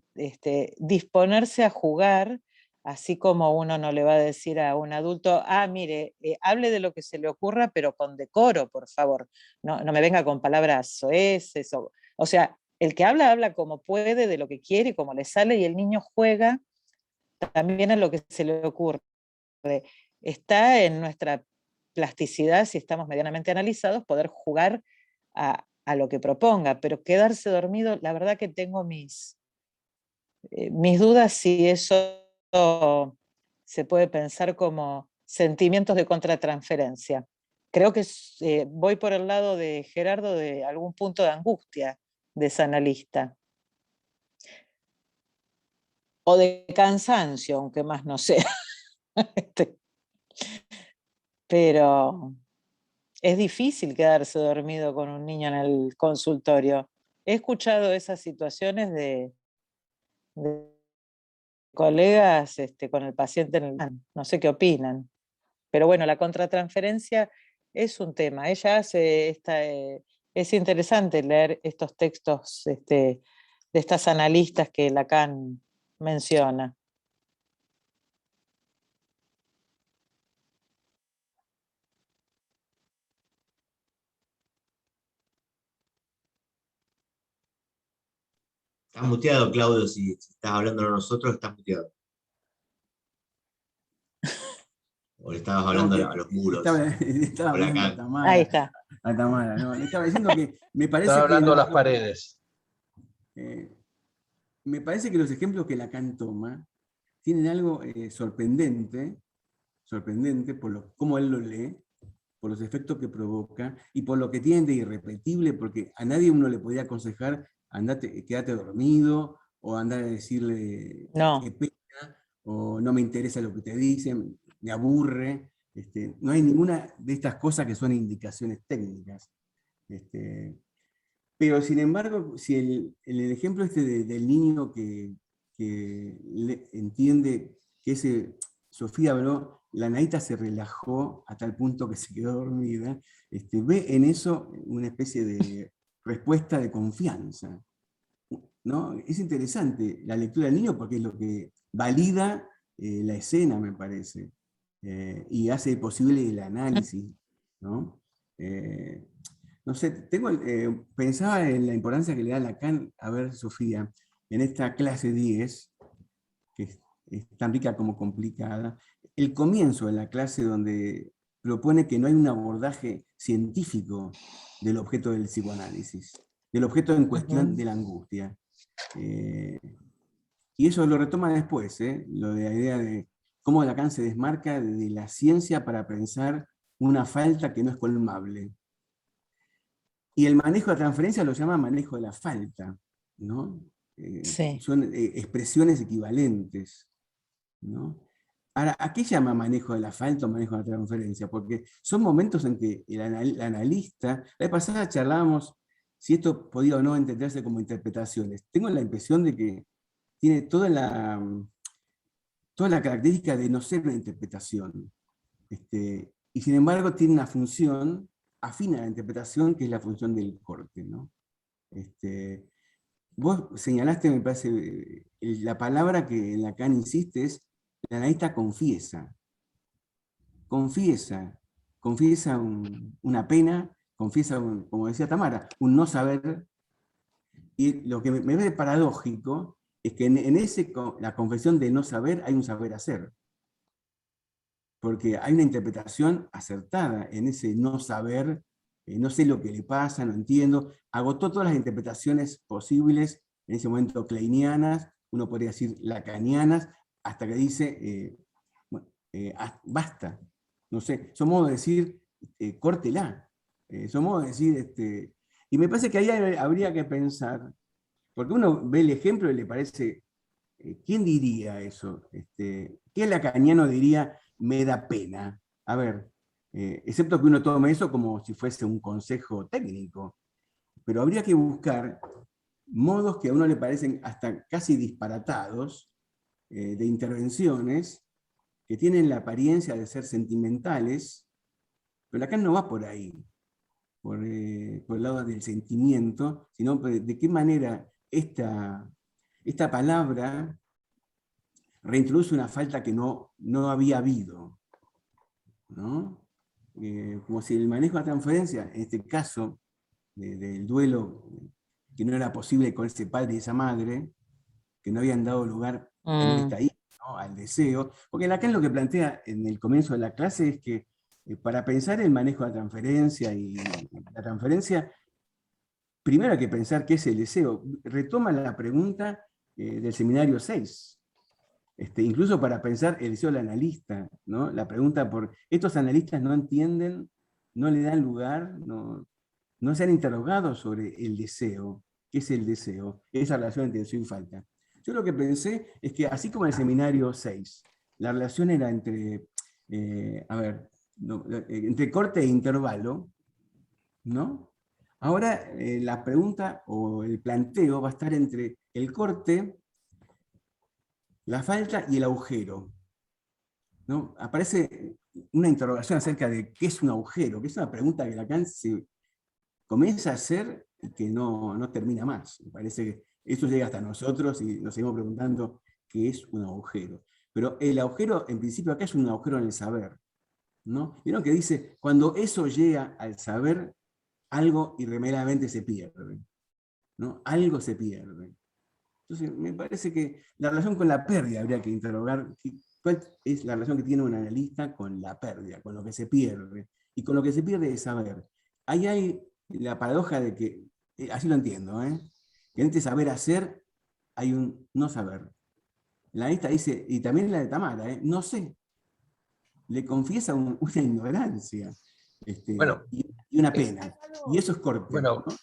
disponerse a jugar, así como uno no le va a decir a un adulto, mire, hable de lo que se le ocurra, pero con decoro, por favor. No me venga con palabras soeces. O sea, el que habla como puede, de lo que quiere y como le sale, y el niño juega también a lo que se le ocurre. Está en nuestra plasticidad, si estamos medianamente analizados, poder jugar a lo que proponga, pero quedarse dormido, la verdad que tengo mis dudas si eso se puede pensar como sentimientos de contratransferencia. Creo que voy por el lado de Gerardo, de algún punto de angustia de esa analista. O de cansancio, aunque más no sea. Pero es difícil quedarse dormido con un niño en el consultorio. He escuchado esas situaciones de colegas con el paciente en el... No sé qué opinan. Pero bueno, la contratransferencia es un tema. Ella hace es interesante leer estos textos de estas analistas que Lacan menciona. Estás muteado, Claudio, si estás hablando a nosotros, estás muteado. O le estabas hablando a los muros. Estaba Hola, hablando a acá. Tamara. Ahí está. A Tamara, no, le estaba diciendo que me parece Estaba hablando a que las paredes. me parece que los ejemplos que Lacan toma tienen algo sorprendente por cómo él lo lee, por los efectos que provoca y por lo que tiene de irrepetible, porque a nadie uno le podía aconsejar, andate, quédate dormido, o andar a decirle qué No. pena, o no me interesa lo que te dicen, me aburre. No hay ninguna de estas cosas que son indicaciones técnicas. Pero sin embargo, si el ejemplo del niño que entiende que Sofía habló, la Naita se relajó a tal punto que se quedó dormida, ve en eso una especie de respuesta de confianza, ¿no? Es interesante la lectura del niño porque es lo que valida la escena, me parece, y hace posible el análisis, ¿no? No sé, pensaba en la importancia que le da Lacan, a ver, Sofía, en esta clase 10, que es tan rica como complicada, el comienzo de la clase donde propone que no hay un abordaje científico del objeto del psicoanálisis, del objeto en cuestión de la angustia. Y eso lo retoma después, lo de la idea de cómo Lacan se desmarca de la ciencia para pensar una falta que no es colmable. Y el manejo de la transferencia lo llama manejo de la falta, ¿no? Sí. Son expresiones equivalentes, ¿no? Ahora, ¿a qué llama manejo de la falta o manejo de la transferencia? Porque son momentos en que el analista, la vez pasada charlábamos si esto podía o no entenderse como interpretaciones. Tengo la impresión de que tiene toda la característica de no ser una interpretación. Y sin embargo tiene una función afina a la interpretación, que es la función del corte, ¿no? Vos señalaste, me parece, la palabra que Lacan insiste es, la analista confiesa una pena, confiesa, como decía Tamara, un no saber. Y lo que me parece paradójico es que la confesión de no saber hay un saber hacer. Porque hay una interpretación acertada en ese no saber, no sé lo que le pasa, no entiendo. Agotó todas las interpretaciones posibles, en ese momento kleinianas, uno podría decir lacanianas, hasta que dice, basta. No sé, son modos de decir, córtela. Son modos de decir, y me parece que ahí habría que pensar, porque uno ve el ejemplo y le parece, ¿quién diría eso? ¿Qué lacaniano diría, me da pena? A ver, excepto que uno tome eso como si fuese un consejo técnico, pero habría que buscar modos que a uno le parecen hasta casi disparatados, de intervenciones que tienen la apariencia de ser sentimentales, pero Lacan no va por ahí, por el lado del sentimiento, sino de qué manera esta palabra reintroduce una falta que no había habido, ¿no? Como si el manejo de la transferencia, en este caso, del duelo, que no era posible con ese padre y esa madre, que no habían dado lugar en esta hija, ¿no? Al deseo, porque Lacan lo que plantea en el comienzo de la clase es que para pensar el manejo de la transferencia y la transferencia, primero hay que pensar qué es el deseo. Retoma la pregunta del seminario 6. Incluso para pensar el deseo del analista, ¿no? La pregunta por, estos analistas no entienden, no le dan lugar, no se han interrogado sobre el deseo. ¿Qué es el deseo? Esa relación entre deseo y falta. Yo lo que pensé es que así como en el seminario 6, la relación era entre, entre corte e intervalo, ¿no? Ahora la pregunta o el planteo va a estar entre el corte, la falta y el agujero, ¿no? Aparece una interrogación acerca de qué es un agujero, que es una pregunta que Lacan se comienza a hacer y que no termina más. Me parece que eso llega hasta nosotros y nos seguimos preguntando qué es un agujero. Pero el agujero, en principio, acá es un agujero en el saber, ¿no? Vieron que dice, cuando eso llega al saber, algo irremediablemente se pierde, ¿no? Algo se pierde. Entonces, me parece que la relación con la pérdida habría que interrogar cuál es la relación que tiene un analista con la pérdida, con lo que se pierde. Y con lo que se pierde es saber. Ahí hay la paradoja de que, así lo entiendo, que en este saber hacer hay un no saber. La analista dice, y también la de Tamara, no sé. Le confiesa una ignorancia Bueno, y una pena. Y eso es corte. Bueno, ¿no?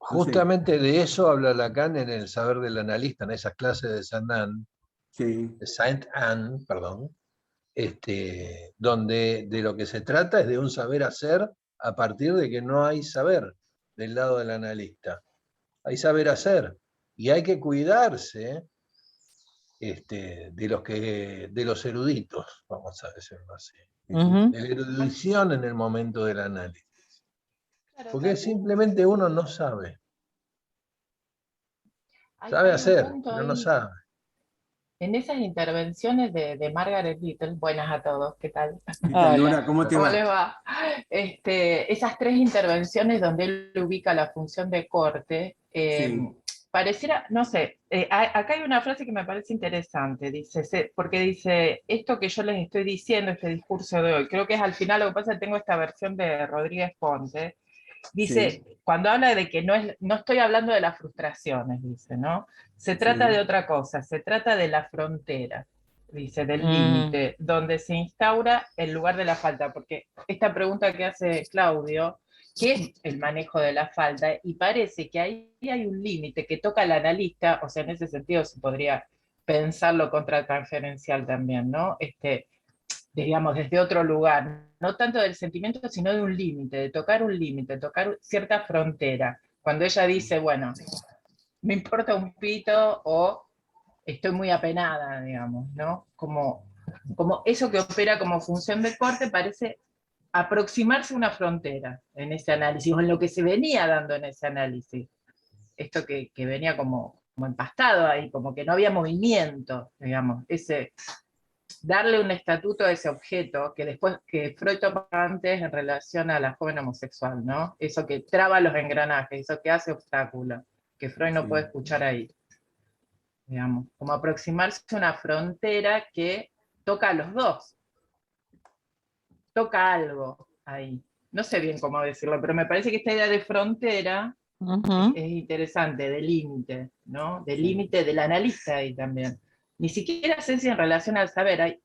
justamente de eso habla Lacan en el saber del analista, en esas clases de Saint-Anne, perdón, donde de lo que se trata es de un saber hacer a partir de que no hay saber del lado del analista. Hay saber hacer y hay que cuidarse de los eruditos, vamos a decirlo así. De la erudición en el momento del análisis. Porque simplemente uno no sabe. Sabe hacer, pero no sabe. En esas intervenciones de Margaret Little, buenas a todos, ¿qué tal? ¿Qué tal, Nora? ¿Cómo te va? ¿Cómo les va? Esas tres intervenciones donde él ubica la función de corte, pareciera, no sé, acá hay una frase que me parece interesante, porque dice, esto que yo les estoy diciendo, este discurso de hoy, creo que es al final, lo que pasa es que tengo esta versión de Rodríguez Ponte, dice, cuando habla de que no estoy hablando de las frustraciones, dice, ¿no? Se trata de otra cosa, se trata de la frontera, dice, del límite, donde se instaura el lugar de la falta, porque esta pregunta que hace Claudio, ¿qué es el manejo de la falta? Y parece que ahí hay un límite que toca al analista, o sea, en ese sentido se podría pensarlo contratransferencial también, ¿no? Digamos, desde otro lugar, no tanto del sentimiento, sino de un límite, de tocar un límite, tocar cierta frontera. Cuando ella dice, bueno, me importa un pito o estoy muy apenada, digamos, ¿no? Como eso que opera como función de corte parece aproximarse a una frontera en ese análisis, o en lo que se venía dando en ese análisis. Esto que venía como empastado ahí, como que no había movimiento, digamos, darle un estatuto a ese objeto que después, que Freud toma antes en relación a la joven homosexual, ¿no? Eso que traba los engranajes, eso que hace obstáculo, que Freud no Sí. puede escuchar ahí. Digamos, como aproximarse a una frontera que toca a los dos. Toca algo ahí. No sé bien cómo decirlo, pero me parece que esta idea de frontera es interesante, de límite, ¿no? De límite del analista ahí también. Ni siquiera sé si en relación al saber hay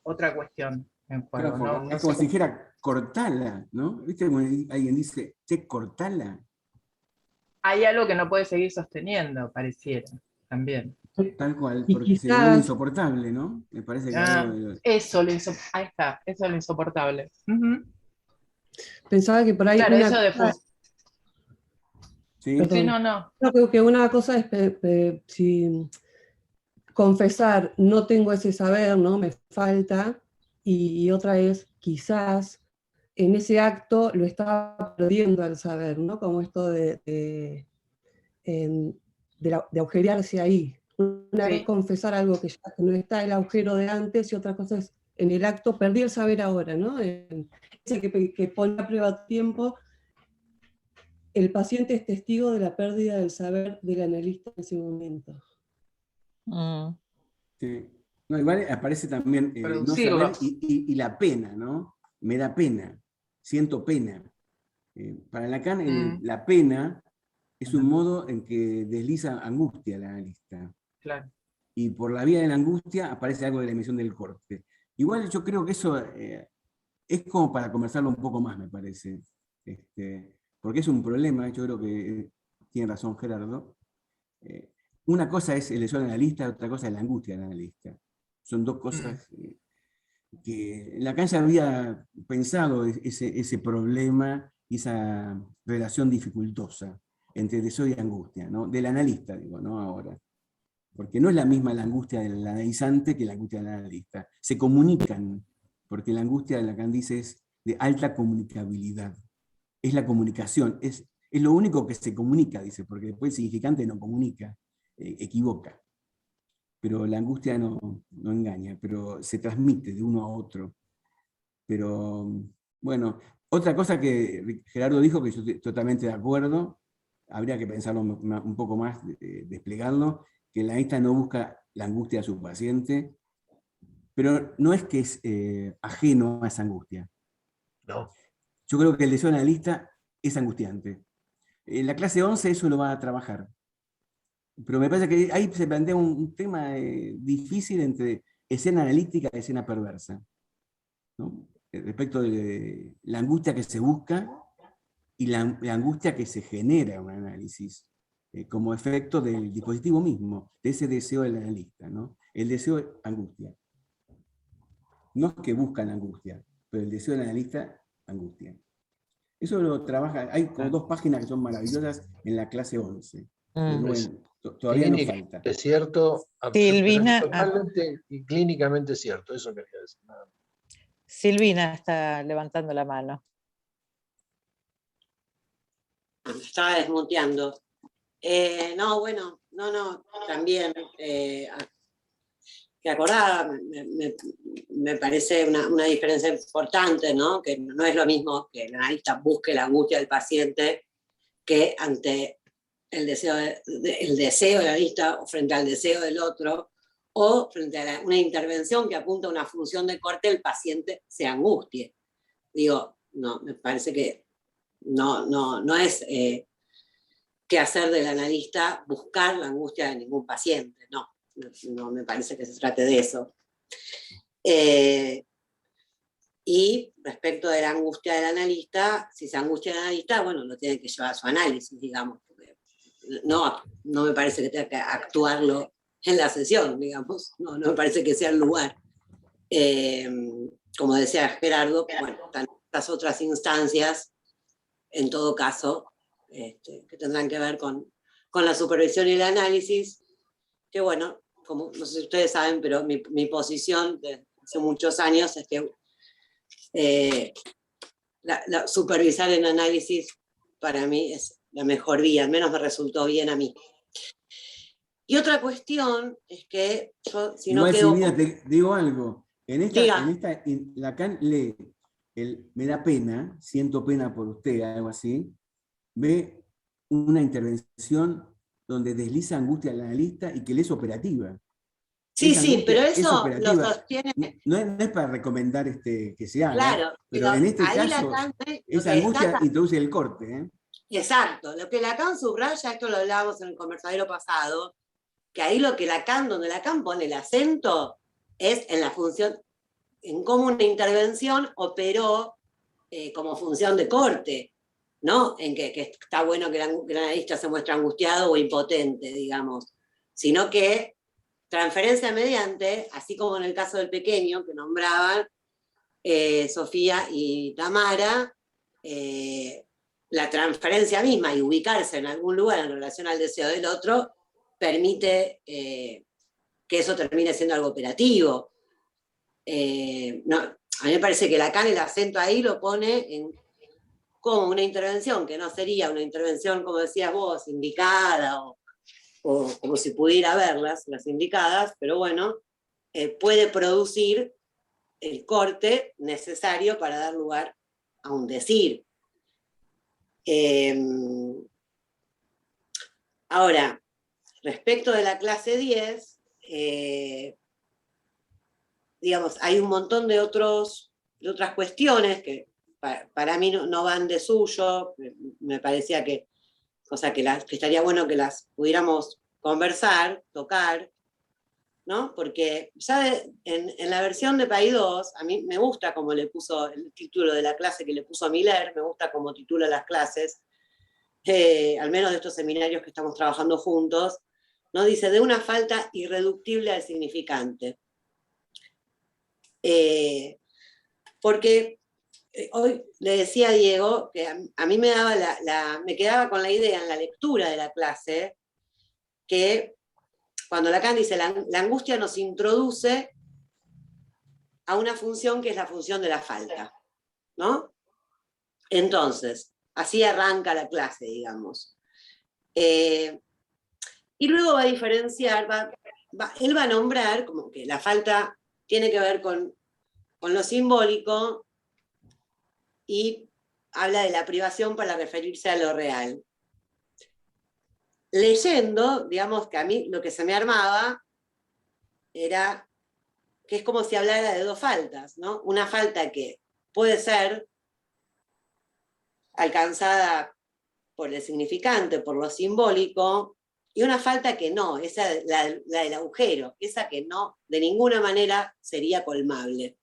otra cuestión en juego. Claro, No es sé como si cómo- dijera, cortala, ¿no? ¿Viste como alguien dice, che, cortala? Hay algo que no puede seguir sosteniendo, pareciera, también. Tal cual, Y porque se vuelve quizás, insoportable, ¿no? Me parece que Ah, algo de... ahí está, eso es lo insoportable. Ujú. pensaba que por ahí Claro, una eso de cosa, ¿Sí? perdón, Sí, no. creo que una cosa es si confesar, no tengo ese saber, ¿no? Me falta, y otra es, quizás en ese acto lo estaba perdiendo al saber, ¿no? Como esto de agujerearse ahí. Una vez Sí. confesar algo que ya que no está el agujero de antes, y otra cosa es en el acto, perdí el saber ahora, ¿no? Ese que pone a prueba tiempo, el paciente es testigo de la pérdida del saber del analista en ese momento. Sí. No, igual aparece también no Producirlo. saber y la pena, ¿no? Me da pena, siento pena. Para Lacan, Mm, la pena es un Ajá. modo en que desliza angustia al analista. claro. Y por la vía de la angustia aparece algo de la emisión del corte. Igual yo creo que eso es como para conversarlo un poco más, me parece. Porque es un problema, yo creo que tiene razón Gerardo. Una cosa es el deseo del analista, otra cosa es la angustia del analista. Son dos cosas que Lacan ya había pensado ese problema y esa relación dificultosa entre deseo y angustia, ¿no? Del analista, digo, ¿no? Ahora. Porque no es la misma la angustia del analizante que la angustia del analista. Se comunican, porque la angustia de Lacan dice es de alta comunicabilidad. Es la comunicación, es lo único que se comunica, dice, porque después el significante no comunica, equivoca. Pero la angustia no engaña, pero se transmite de uno a otro. Pero, bueno, otra cosa que Gerardo dijo, que yo estoy totalmente de acuerdo, habría que pensarlo un poco más, desplegarlo, que el analista no busca la angustia de su paciente, pero no es que es ajeno a esa angustia. No. Yo creo que el deseo del analista es angustiante. En la clase 11 eso lo va a trabajar. Pero me parece que ahí se plantea un tema difícil entre escena analítica y escena perversa, ¿no? Respecto de la angustia que se busca y la angustia que se genera en un análisis, como efecto del dispositivo mismo, de ese deseo del analista, ¿no? El deseo es angustia. No es que buscan angustia, pero el deseo del analista, angustia. Eso lo trabaja, hay como 2 páginas que son maravillosas en la clase 11. Pero bueno, todavía nos falta. Es cierto, Silvina, pero totalmente y clínicamente cierto, eso quería decir. Silvina está levantando la mano. Estaba desmuteando. No, bueno, también que acordaba, me parece una diferencia importante, ¿no? Que no es lo mismo que el analista busque la angustia del paciente que ante el deseo del analista o frente al deseo del otro, o frente a una intervención que apunta a una función de corte, el paciente se angustie. Digo, no, me parece que no es que hacer del analista buscar la angustia de ningún paciente, no me parece que se trate de eso. Y respecto de la angustia del analista, si se angustia el analista, bueno, lo tiene que llevar a su análisis, digamos, porque no me parece que tenga que actuarlo en la sesión, digamos, no me parece que sea el lugar. Como decía Gerardo, bueno, están estas otras instancias, en todo caso, que tendrán que ver con la supervisión y el análisis, que bueno, como no sé si ustedes saben, pero mi posición de hace muchos años es que supervisar el análisis para mí es la mejor vía, al menos me resultó bien a mí. Y otra cuestión es que yo, si no Igual, quedo... Silvina, te digo algo. Diga. Lacan lee me da pena, siento pena por usted, algo así, ve una intervención donde desliza angustia al analista y que le es operativa. Sí, Esa sí, angustia pero es eso lo operativa. sostiene, No es para recomendar que se haga, claro, pero en este ahí caso, Lacan, lo esa que angustia destaca, introduce el corte. exacto, lo que Lacan subraya, esto lo hablábamos en el conversadero pasado, que ahí lo que donde Lacan pone el acento es en la función, en cómo una intervención operó como función de corte, ¿no? En que está bueno que el analista se muestre angustiado o impotente, digamos, sino que transferencia mediante, así como en el caso del pequeño que nombraban Sofía y Tamara, la transferencia misma y ubicarse en algún lugar en relación al deseo del otro permite que eso termine siendo algo operativo. No, a mí me parece que Lacan el acento ahí lo pone en como una intervención, que no sería una intervención, como decías vos, indicada o como si pudiera verlas, las indicadas, pero bueno, puede producir el corte necesario para dar lugar a un decir. Ahora, respecto de la clase 10, digamos, hay un montón de otras cuestiones que para mí no van de suyo, me parecía que estaría bueno que las pudiéramos conversar, tocar, ¿no? Porque ya en la versión de Paidós, a mí me gusta como le puso el título de la clase que le puso a Miller, me gusta como titula las clases, al menos de estos seminarios que estamos trabajando juntos, ¿no? Dice, de una falta irreductible al significante. Porque hoy le decía a Diego que a mí me quedaba con la idea en la lectura de la clase que cuando Lacan dice la angustia nos introduce a una función que es la función de la falta, ¿no? Entonces, así arranca la clase, digamos. Y luego va a diferenciar, él va a nombrar como que la falta tiene que ver con lo simbólico y habla de la privación para referirse a lo real. Leyendo, digamos que a mí lo que se me armaba era que es como si hablara de dos faltas, ¿no? Una falta que puede ser alcanzada por el significante, por lo simbólico, y una falta que no, esa la del agujero, esa que no, de ninguna manera sería colmable.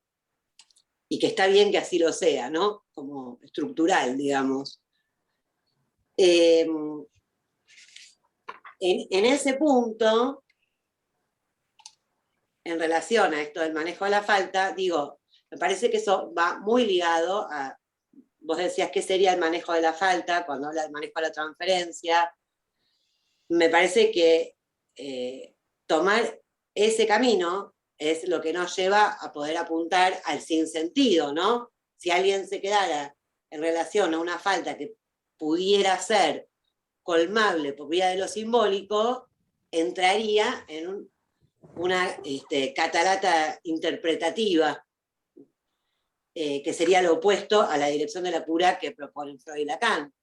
Y que está bien que así lo sea, ¿no? Como estructural, digamos. En ese punto, en relación a esto del manejo de la falta, digo, me parece que eso va muy ligado a, vos decías qué sería el manejo de la falta, cuando habla del manejo de la transferencia, me parece que tomar ese camino es lo que nos lleva a poder apuntar al sinsentido, ¿no? Si alguien se quedara en relación a una falta que pudiera ser colmable por vía de lo simbólico, entraría en una catarata interpretativa, que sería lo opuesto a la dirección de la cura que proponen Freud y Lacan.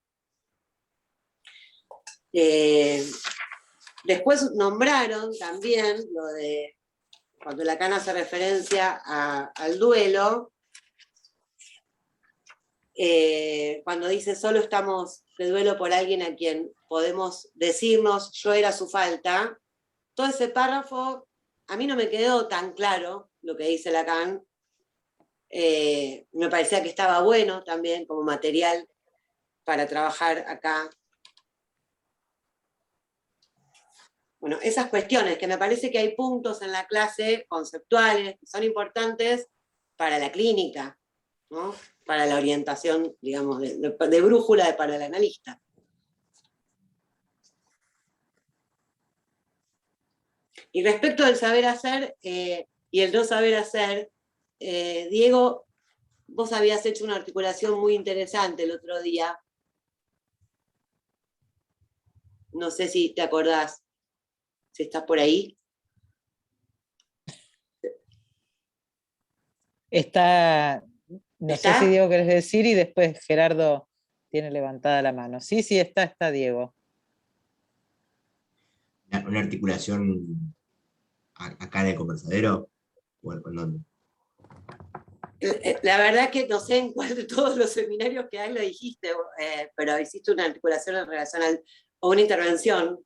Después nombraron también lo de, cuando Lacan hace referencia al duelo, cuando dice solo estamos de duelo por alguien a quien podemos decirnos yo era su falta, todo ese párrafo a mí no me quedó tan claro lo que dice Lacan. Me parecía que estaba bueno también como material para trabajar acá. Bueno, esas cuestiones, que me parece que hay puntos en la clase conceptuales que son importantes para la clínica, ¿no? Para la orientación, digamos, de brújula para el analista. Y respecto del saber hacer y el no saber hacer, Diego, vos habías hecho una articulación muy interesante el otro día. No sé si te acordás. si estás por ahí. Está, no ¿Está? sé si Diego querés decir y después Gerardo tiene levantada la mano. Sí, está Diego. ¿Una articulación acá en el conversadero? Bueno, ¿en dónde? La verdad que no sé en cuál de todos los seminarios que hay lo dijiste, pero hiciste una articulación en relación o una intervención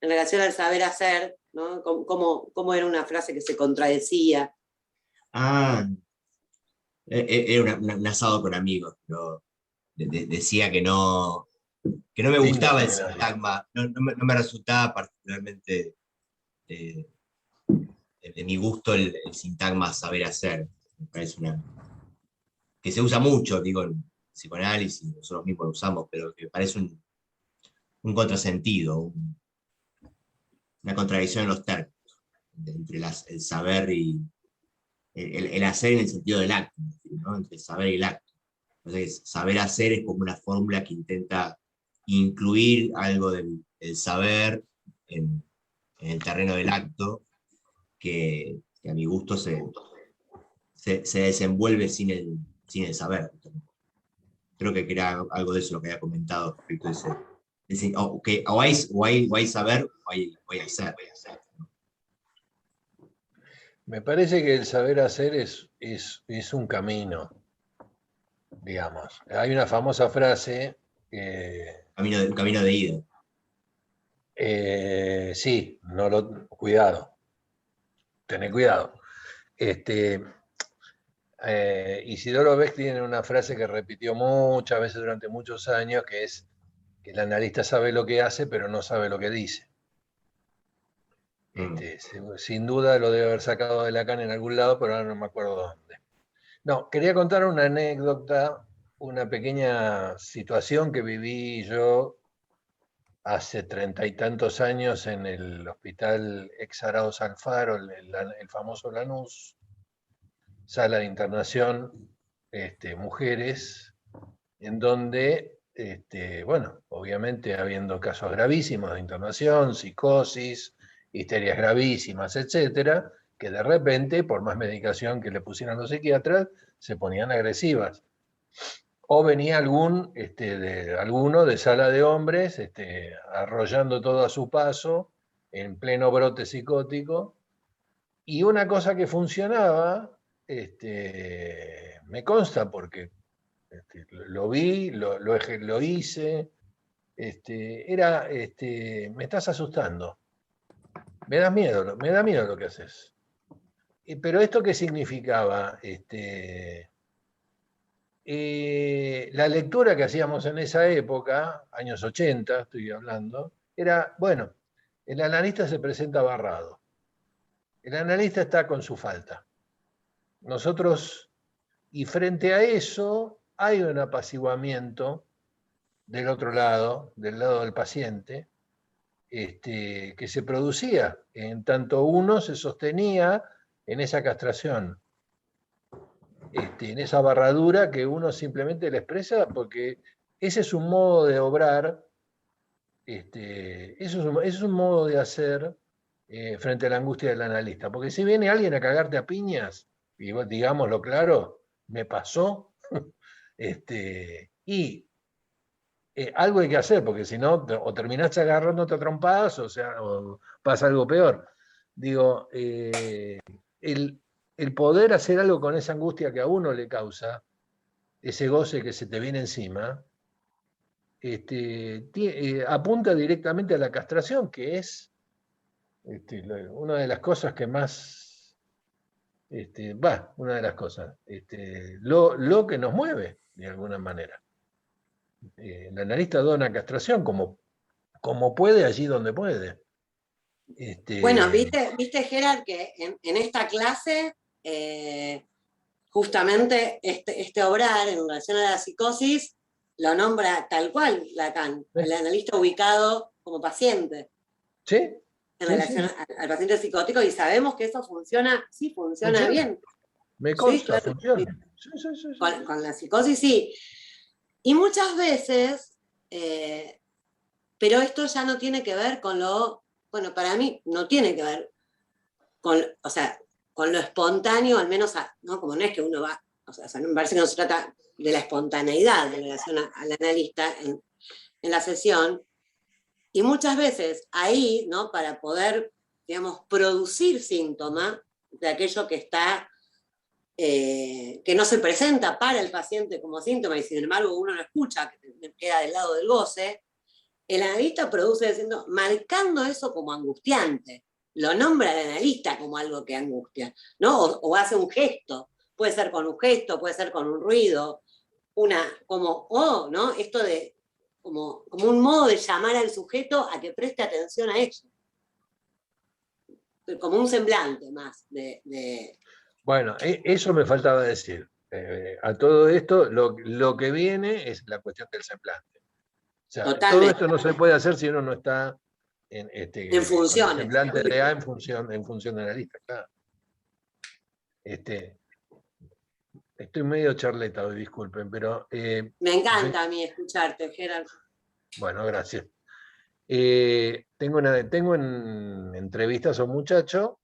en relación al saber hacer, ¿no? Cómo era una frase que se contradecía. Era un asado con amigos, pero decía que no me gustaba el sintagma, no me resultaba particularmente de mi gusto el sintagma saber hacer. Me parece que se usa mucho, digo, en psicoanálisis, nosotros mismos lo usamos, pero que parece un contrasentido, una contradicción en los términos, entre el saber y el hacer en el sentido del acto, ¿no? Entre el saber y el acto. Entonces, saber hacer es como una fórmula que intenta incluir algo del saber en el terreno del acto, que a mi gusto se desenvuelve sin el saber. Creo que era algo de eso lo que había comentado respecto a ese o hay saber o hay hacer. Me parece que el saber hacer es un camino, digamos. Hay una famosa frase. Un camino de ida. Sí, cuidado. Tené cuidado. Isidoro Beck tiene una frase que repitió muchas veces durante muchos años, que es que el analista sabe lo que hace, pero no sabe lo que dice. Sin duda lo debe haber sacado de Lacan en algún lado, pero ahora no me acuerdo dónde. No, quería contar una anécdota, una pequeña situación que viví yo hace 30 y tantos años en el hospital Exaraos Alfaro, el famoso Lanús, sala de internación, mujeres, en donde, bueno, obviamente habiendo casos gravísimos de internación, psicosis, histerias gravísimas, etcétera, que de repente, por más medicación que le pusieran los psiquiatras, se ponían agresivas. O venía alguno de sala de hombres, arrollando todo a su paso, en pleno brote psicótico. Y una cosa que funcionaba, me consta porque lo vi, lo hice, era, me estás asustando, me da miedo lo que haces. Pero ¿esto qué significaba? La lectura que hacíamos en esa época, años 80 estoy hablando, era, bueno, el analista se presenta barrado. El analista está con su falta. Nosotros, y frente a eso, hay un apaciguamiento del otro lado, del lado del paciente, que se producía, en tanto uno se sostenía en esa castración, en esa barradura que uno simplemente le expresa, porque ese es un modo de obrar, eso es un modo de hacer frente a la angustia del analista. Porque si viene alguien a cagarte a piñas, y digámoslo claro, me pasó, y algo hay que hacer, porque si no, o terminaste agarrándote a trompadas, o pasa algo peor. Digo, el poder hacer algo con esa angustia que a uno le causa, ese goce que se te viene encima, apunta directamente a la castración, que es una de las cosas que más, una de las cosas, lo que nos mueve, de alguna manera. El analista dona castración como puede, allí donde puede. Bueno, viste Gerard, que en esta clase, justamente este obrar en relación a la psicosis lo nombra tal cual Lacan, el analista ubicado como paciente. ¿Sí? En relación al paciente psicótico, y sabemos que eso funciona bien. Me consta, claro, funciona. Sí. Con la psicosis sí. Y muchas veces, pero esto ya no tiene que ver con lo bueno, para mí no tiene que ver con, o sea, con lo espontáneo, al menos, ¿no? Como no es que uno va, o sea, me parece que no se trata de la espontaneidad en relación al analista en la sesión, y muchas veces ahí, ¿no? Para poder, digamos, producir síntoma de aquello que está, que no se presenta para el paciente como síntoma, y sin embargo uno lo escucha, que queda del lado del goce, el analista produce diciendo, marcando eso como angustiante. Lo nombra el analista como algo que angustia, ¿no? O hace un gesto. Puede ser con un gesto, puede ser con un ruido, ¿no? Esto de, como un modo de llamar al sujeto a que preste atención a ello. Como un semblante más de... Bueno, eso me faltaba decir. A todo esto, lo que viene es la cuestión del semblante. O sea, todo esto no se puede hacer si uno no está en funciones. el semblante de A en función de la lista, claro. Estoy medio charleta hoy, disculpen, pero... me encanta a mí escucharte, Gerardo. Bueno, gracias. Tengo en entrevistas a un muchacho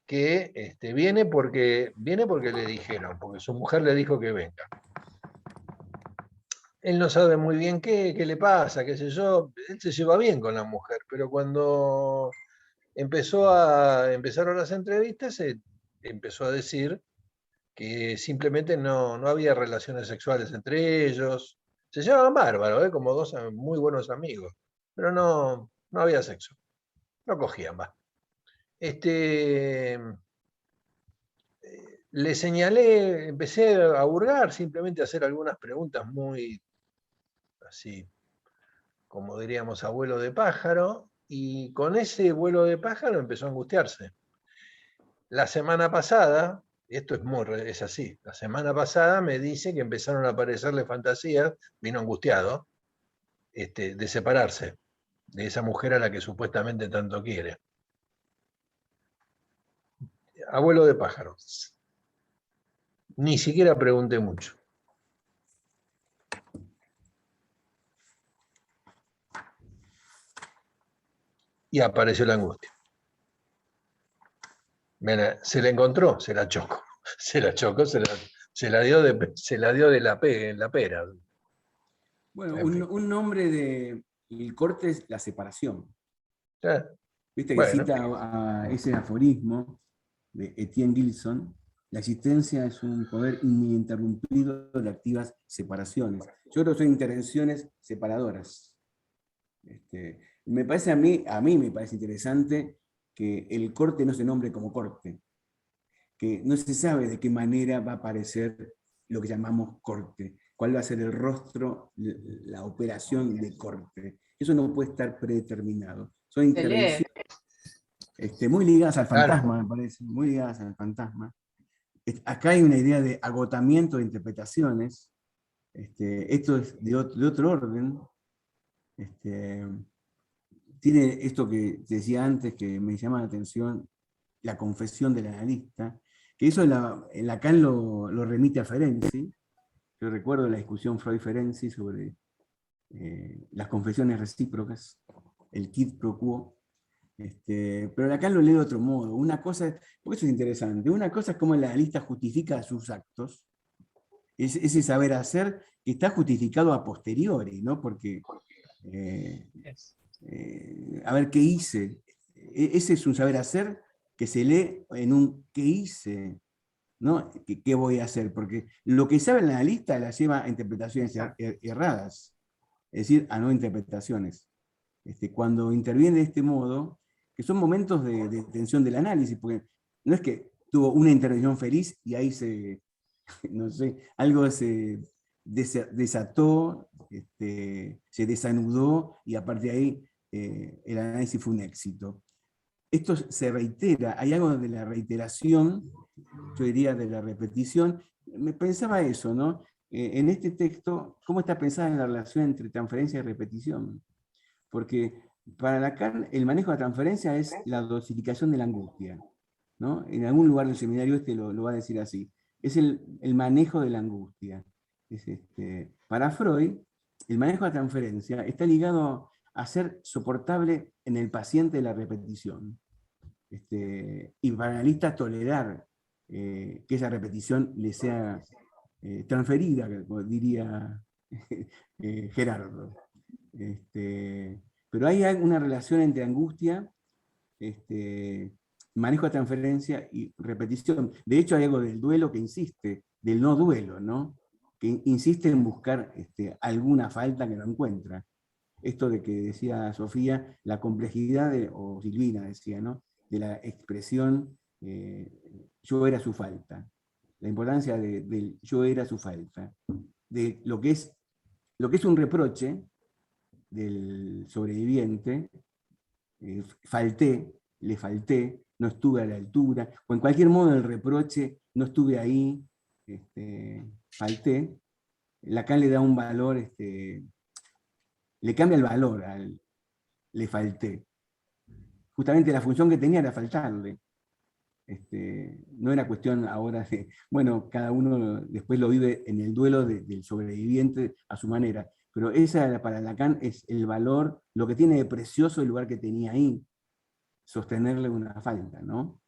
que viene porque le dijeron, porque su mujer le dijo que venga. Él no sabe muy bien qué le pasa, qué sé yo. Él se lleva bien con la mujer, pero cuando empezaron las entrevistas, empezó a decir que simplemente no había relaciones sexuales entre ellos. Se llevaban bárbaro, como dos muy buenos amigos, pero no había sexo. No cogían más. Le señalé, empecé a hurgar, simplemente a hacer algunas preguntas muy así, como diríamos, a vuelo de pájaro, y con ese vuelo de pájaro empezó a angustiarse. La semana pasada, esto es así, la semana pasada me dice que empezaron a aparecerle fantasías, vino angustiado, de separarse de esa mujer a la que supuestamente tanto quiere. A vuelo de pájaro. Ni siquiera pregunté mucho. Y apareció la angustia. Se la encontró, se la chocó. Se la dio de la pera. Bueno, un nombre del corte es la separación. Viste que cita a ese aforismo de Etienne Gilson: la existencia es un poder ininterrumpido de activas separaciones. Yo creo que son intervenciones separadoras. Me parece a mí me parece interesante que el corte no se nombre como corte, que no se sabe de qué manera va a aparecer lo que llamamos corte, cuál va a ser el rostro, la operación de corte. Eso no puede estar predeterminado. Son intervenciones muy ligadas al fantasma, me parece, muy ligadas al fantasma. Acá hay una idea de agotamiento de interpretaciones. Esto es de otro orden. Tiene esto que te decía antes, que me llama la atención, la confesión del analista, que eso Lacan lo remite a Ferenczi. Yo recuerdo la discusión Freud-Ferenczi sobre las confesiones recíprocas, el quid pro quo. Pero Lacan lo lee de otro modo. Una cosa, porque eso es interesante, una cosa es cómo el analista justifica sus actos, ese saber hacer que está justificado a posteriori, ¿no? Porque, a ver, ¿qué hice? Ese es un saber hacer que se lee en un ¿qué hice? ¿No? ¿Qué voy a hacer? Porque lo que sabe el analista la lleva a interpretaciones erradas, es decir, a no interpretaciones. Cuando interviene de este modo, que son momentos de tensión del análisis, porque no es que tuvo una intervención feliz y ahí no sé, algo se desató, se desanudó y a partir de ahí el análisis fue un éxito. Esto se reitera, hay algo de la reiteración, yo diría de la repetición. Me pensaba eso, ¿no? En este texto, ¿cómo está pensada en la relación entre transferencia y repetición? Porque para Lacan el manejo de la transferencia es la dosificación de la angustia, ¿no? En algún lugar del seminario lo va a decir así. Es el manejo de la angustia. Para Freud, el manejo de la transferencia está ligado hacer soportable en el paciente la repetición. Y para el analista tolerar que esa repetición le sea transferida, como diría Gerardo. Pero hay una relación entre angustia, manejo de transferencia y repetición. De hecho, hay algo del duelo que insiste, del no duelo, ¿no? Que insiste en buscar alguna falta que no encuentra. Esto de que decía Sofía, la complejidad, o Silvina decía, ¿no? De la expresión yo era su falta. La importancia del yo era su falta. De lo que es un reproche del sobreviviente, falté, le falté, no estuve a la altura, o en cualquier modo el reproche, no estuve ahí, falté. Lacan le da un valor, le cambia el valor al le falté. Justamente la función que tenía era faltarle. No era cuestión ahora de, bueno, cada uno después lo vive en el duelo del sobreviviente a su manera, pero esa para Lacan es el valor, lo que tiene de precioso el lugar que tenía ahí, sostenerle una falta, ¿no?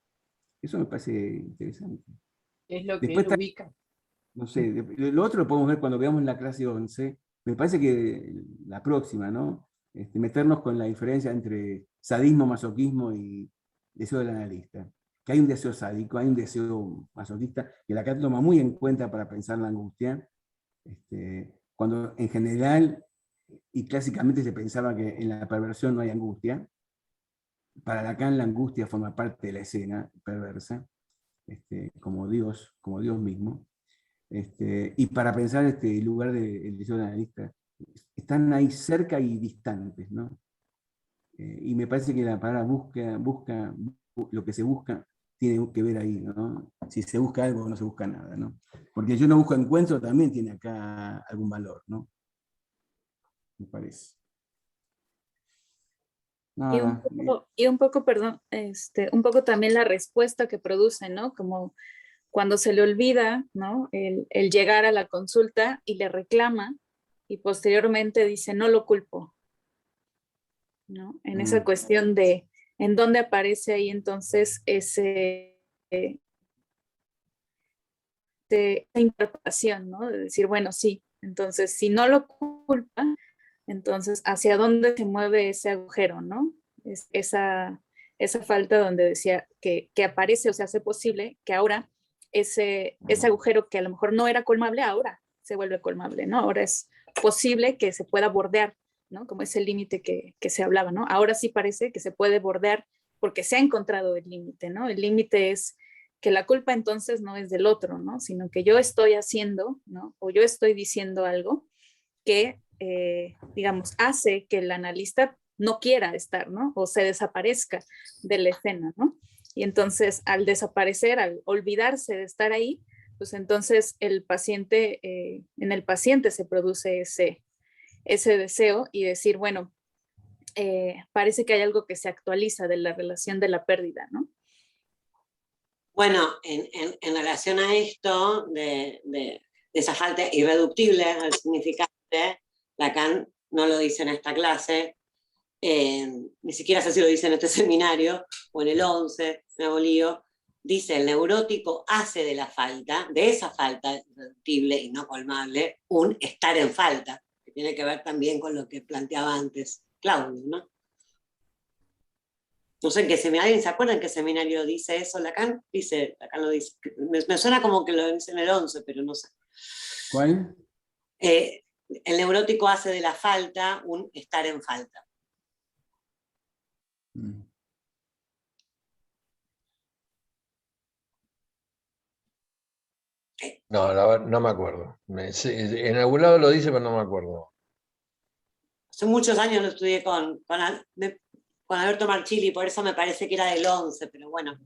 Eso me parece interesante. Es lo que Después él ubica. no sé, lo otro lo podemos ver cuando veamos la clase 11, me parece que la próxima, ¿no? Meternos con la diferencia entre sadismo, masoquismo y deseo del analista. Que hay un deseo sádico, hay un deseo masoquista, que Lacan toma muy en cuenta para pensar la angustia, cuando en general y clásicamente se pensaba que en la perversión no hay angustia. Para Lacan la angustia forma parte de la escena perversa, como Dios mismo. Y para pensar el lugar del deseo del analista, están ahí cerca y distantes, ¿no? Y me parece que la palabra busca, lo que se busca tiene que ver ahí, ¿no? Si se busca algo o no se busca nada, ¿no? Porque yo no busco encuentro también tiene acá algún valor, ¿no? Me parece. Nada. Y un poco, perdón, un poco también la respuesta que produce, ¿no? Como cuando se le olvida, ¿no? El llegar a la consulta y le reclama y posteriormente dice, no lo culpo, ¿no? En esa cuestión de en dónde aparece ahí entonces esa interpretación, ¿no? De decir, bueno, sí, entonces si no lo culpa, entonces hacia dónde se mueve ese agujero, ¿no? Esa falta donde decía que aparece o se hace posible que ahora ese agujero que a lo mejor no era colmable, ahora se vuelve colmable, ¿no? Ahora es posible que se pueda bordear, ¿no? Como ese límite que se hablaba, ¿no? Ahora sí parece que se puede bordear porque se ha encontrado el límite, ¿no? El límite es que la culpa entonces no es del otro, ¿no? Sino que yo estoy haciendo, ¿no? O yo estoy diciendo algo que, digamos, hace que el analista no quiera estar, ¿no? O se desaparezca de la escena, ¿no? Y entonces al desaparecer, al olvidarse de estar ahí, pues entonces el paciente, en el paciente se produce ese deseo y decir, bueno, parece que hay algo que se actualiza de la relación de la pérdida, ¿no? Bueno, en relación a esto, de esa falta irreductible al significante, Lacan no lo dice en esta clase, ni siquiera sé si lo dice en este seminario, o en el 11, Nuevo Lío, dice, el neurótico hace de la falta, de esa falta irreductible y no colmable, un estar en falta, que tiene que ver también con lo que planteaba antes Claudio, ¿no? No sé en qué seminario, ¿alguien se acuerda en qué seminario dice eso Lacan? Lacan lo dice. Me suena como que lo dice en el 11, pero no sé. ¿Cuál? El neurótico hace de la falta un estar en falta. No, no me acuerdo. En algún lado lo dice, pero no me acuerdo. Hace muchos años lo estudié con Alberto Marchilli, por eso me parece que era del 11, pero bueno,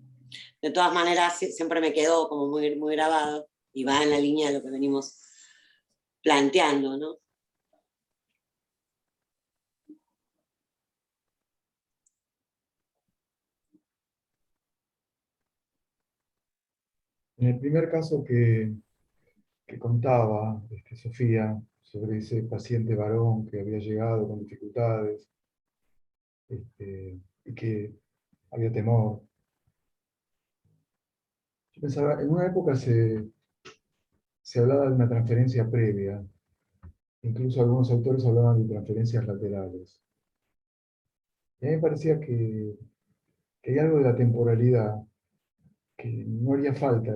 de todas maneras siempre me quedó como muy, muy grabado y va en la línea de lo que venimos planteando, ¿no? En el primer caso que contaba Sofía sobre ese paciente varón que había llegado con dificultades y que había temor. Yo pensaba, en una época se hablaba de una transferencia previa, incluso algunos autores hablaban de transferencias laterales. Y a mí me parecía que hay algo de la temporalidad, que no haría falta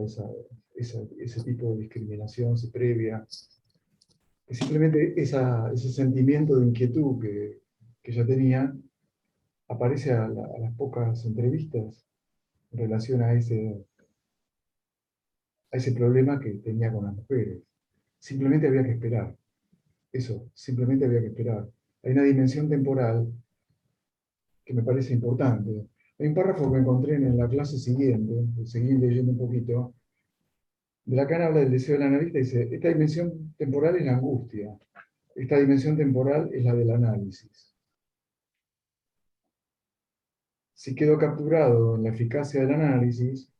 ese tipo de discriminación previa, que simplemente ese sentimiento de inquietud que yo tenía aparece a las pocas entrevistas en relación a ese problema que tenía con las mujeres. Simplemente había que esperar. Eso, simplemente había que esperar. Hay una dimensión temporal que me parece importante. Hay un párrafo que encontré en la clase siguiente, seguí leyendo un poquito, de Lacan habla del deseo del analista y dice, esta dimensión temporal es la angustia, esta dimensión temporal es la del análisis. Si quedo capturado en la eficacia del análisis,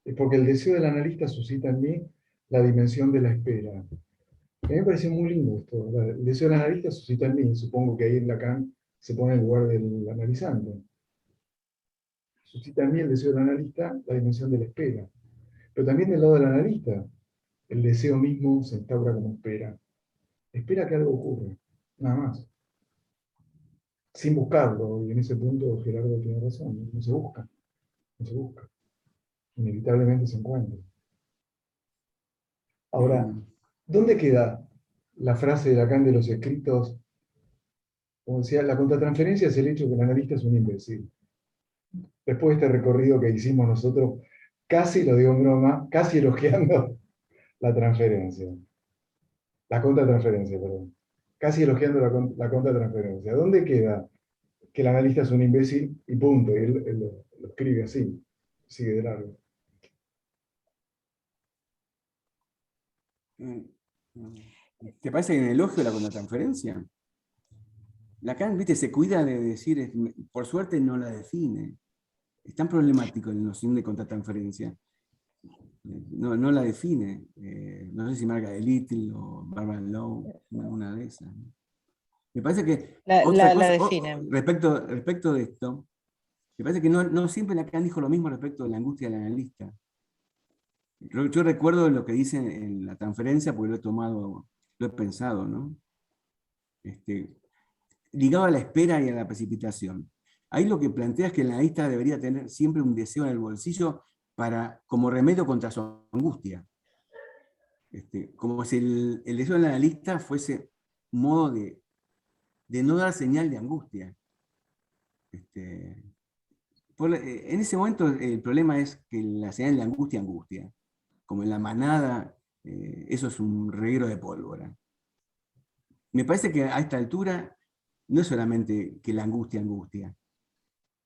es porque el deseo del analista suscita en mí la dimensión de la espera. A mí me parece muy lindo esto. El deseo del analista suscita en mí, supongo que ahí en Lacan se pone en lugar del analizante. Suscita en mí el deseo del analista la dimensión de la espera. Pero también del lado del analista, el deseo mismo se instaura como espera. Espera que algo ocurra, nada más. Sin buscarlo, y en ese punto Gerardo tiene razón, no se busca, no se busca. Inevitablemente se encuentra. Ahora, ¿dónde queda la frase de Lacan de los escritos? Como decía, la contratransferencia es el hecho de que el analista es un imbécil. Después de este recorrido que hicimos nosotros, casi lo digo en broma, casi elogiando la transferencia. La contratransferencia, perdón. Casi elogiando la contratransferencia. ¿Dónde queda que el analista es un imbécil y punto? Y él lo escribe así, sigue de largo. ¿Te parece que en el elogio de la contratransferencia? Lacan, viste, se cuida de decir, por suerte no la define. Es tan problemático la noción de contratransferencia. No la define. No sé si marca de Little o Barbara Lowe, una de esas. Me parece que La define. respecto de esto, me parece que no siempre Lacan dijo lo mismo respecto de la angustia del analista. Yo recuerdo lo que dice en la transferencia, porque lo he pensado, ¿no? Ligado a la espera y a la precipitación. Ahí lo que plantea es que el analista debería tener siempre un deseo en el bolsillo como remedio contra su angustia. Como si el deseo del analista fuese un modo de no dar señal de angustia. En ese momento el problema es que la señal de angustia. Como en la manada, eso es un reguero de pólvora. Me parece que a esta altura no es solamente que la angustia,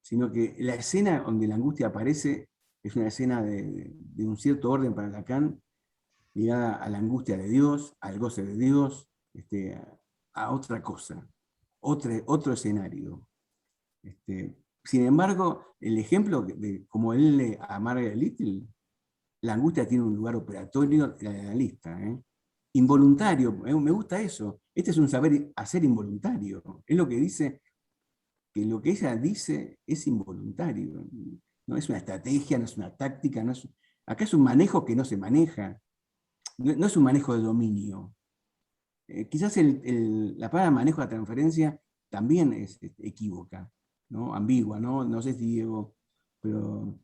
sino que la escena donde la angustia aparece es una escena de un cierto orden para Lacan, ligada a la angustia de Dios, al goce de Dios, a otra cosa, otro escenario. Sin embargo, el ejemplo de como él lee a Margaret Little, la angustia tiene un lugar operatorio en el analista, involuntario, me gusta eso. Este es un saber hacer involuntario. Es lo que dice, que lo que ella dice es involuntario. No es una estrategia, no es una táctica, acá es un manejo que no se maneja. No es un manejo de dominio. Quizás la palabra manejo de transferencia también es equívoca, ¿no? Ambigua, ¿no? No sé si Diego, pero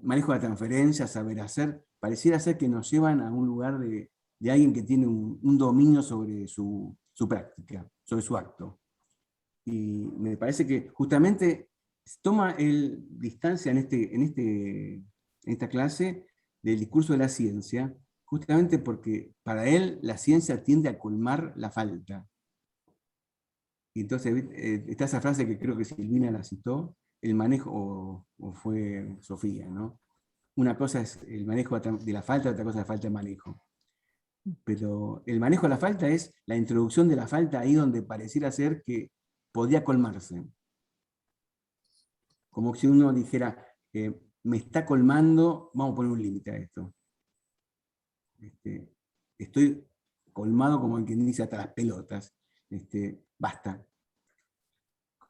manejo de transferencia, saber hacer, pareciera ser que nos llevan a un lugar de alguien que tiene un dominio sobre su práctica, sobre su acto. Y me parece que justamente toma distancia en esta clase del discurso de la ciencia, justamente porque para él la ciencia tiende a colmar la falta. Y entonces está esa frase que creo que Silvina la citó, el manejo, o fue Sofía, ¿no? Una cosa es el manejo de la falta, otra cosa es la falta de manejo. Pero el manejo de la falta es la introducción de la falta ahí donde pareciera ser que podía colmarse. Como si uno dijera, me está colmando, vamos a poner un límite a esto. Estoy colmado como quien dice hasta las pelotas. Basta.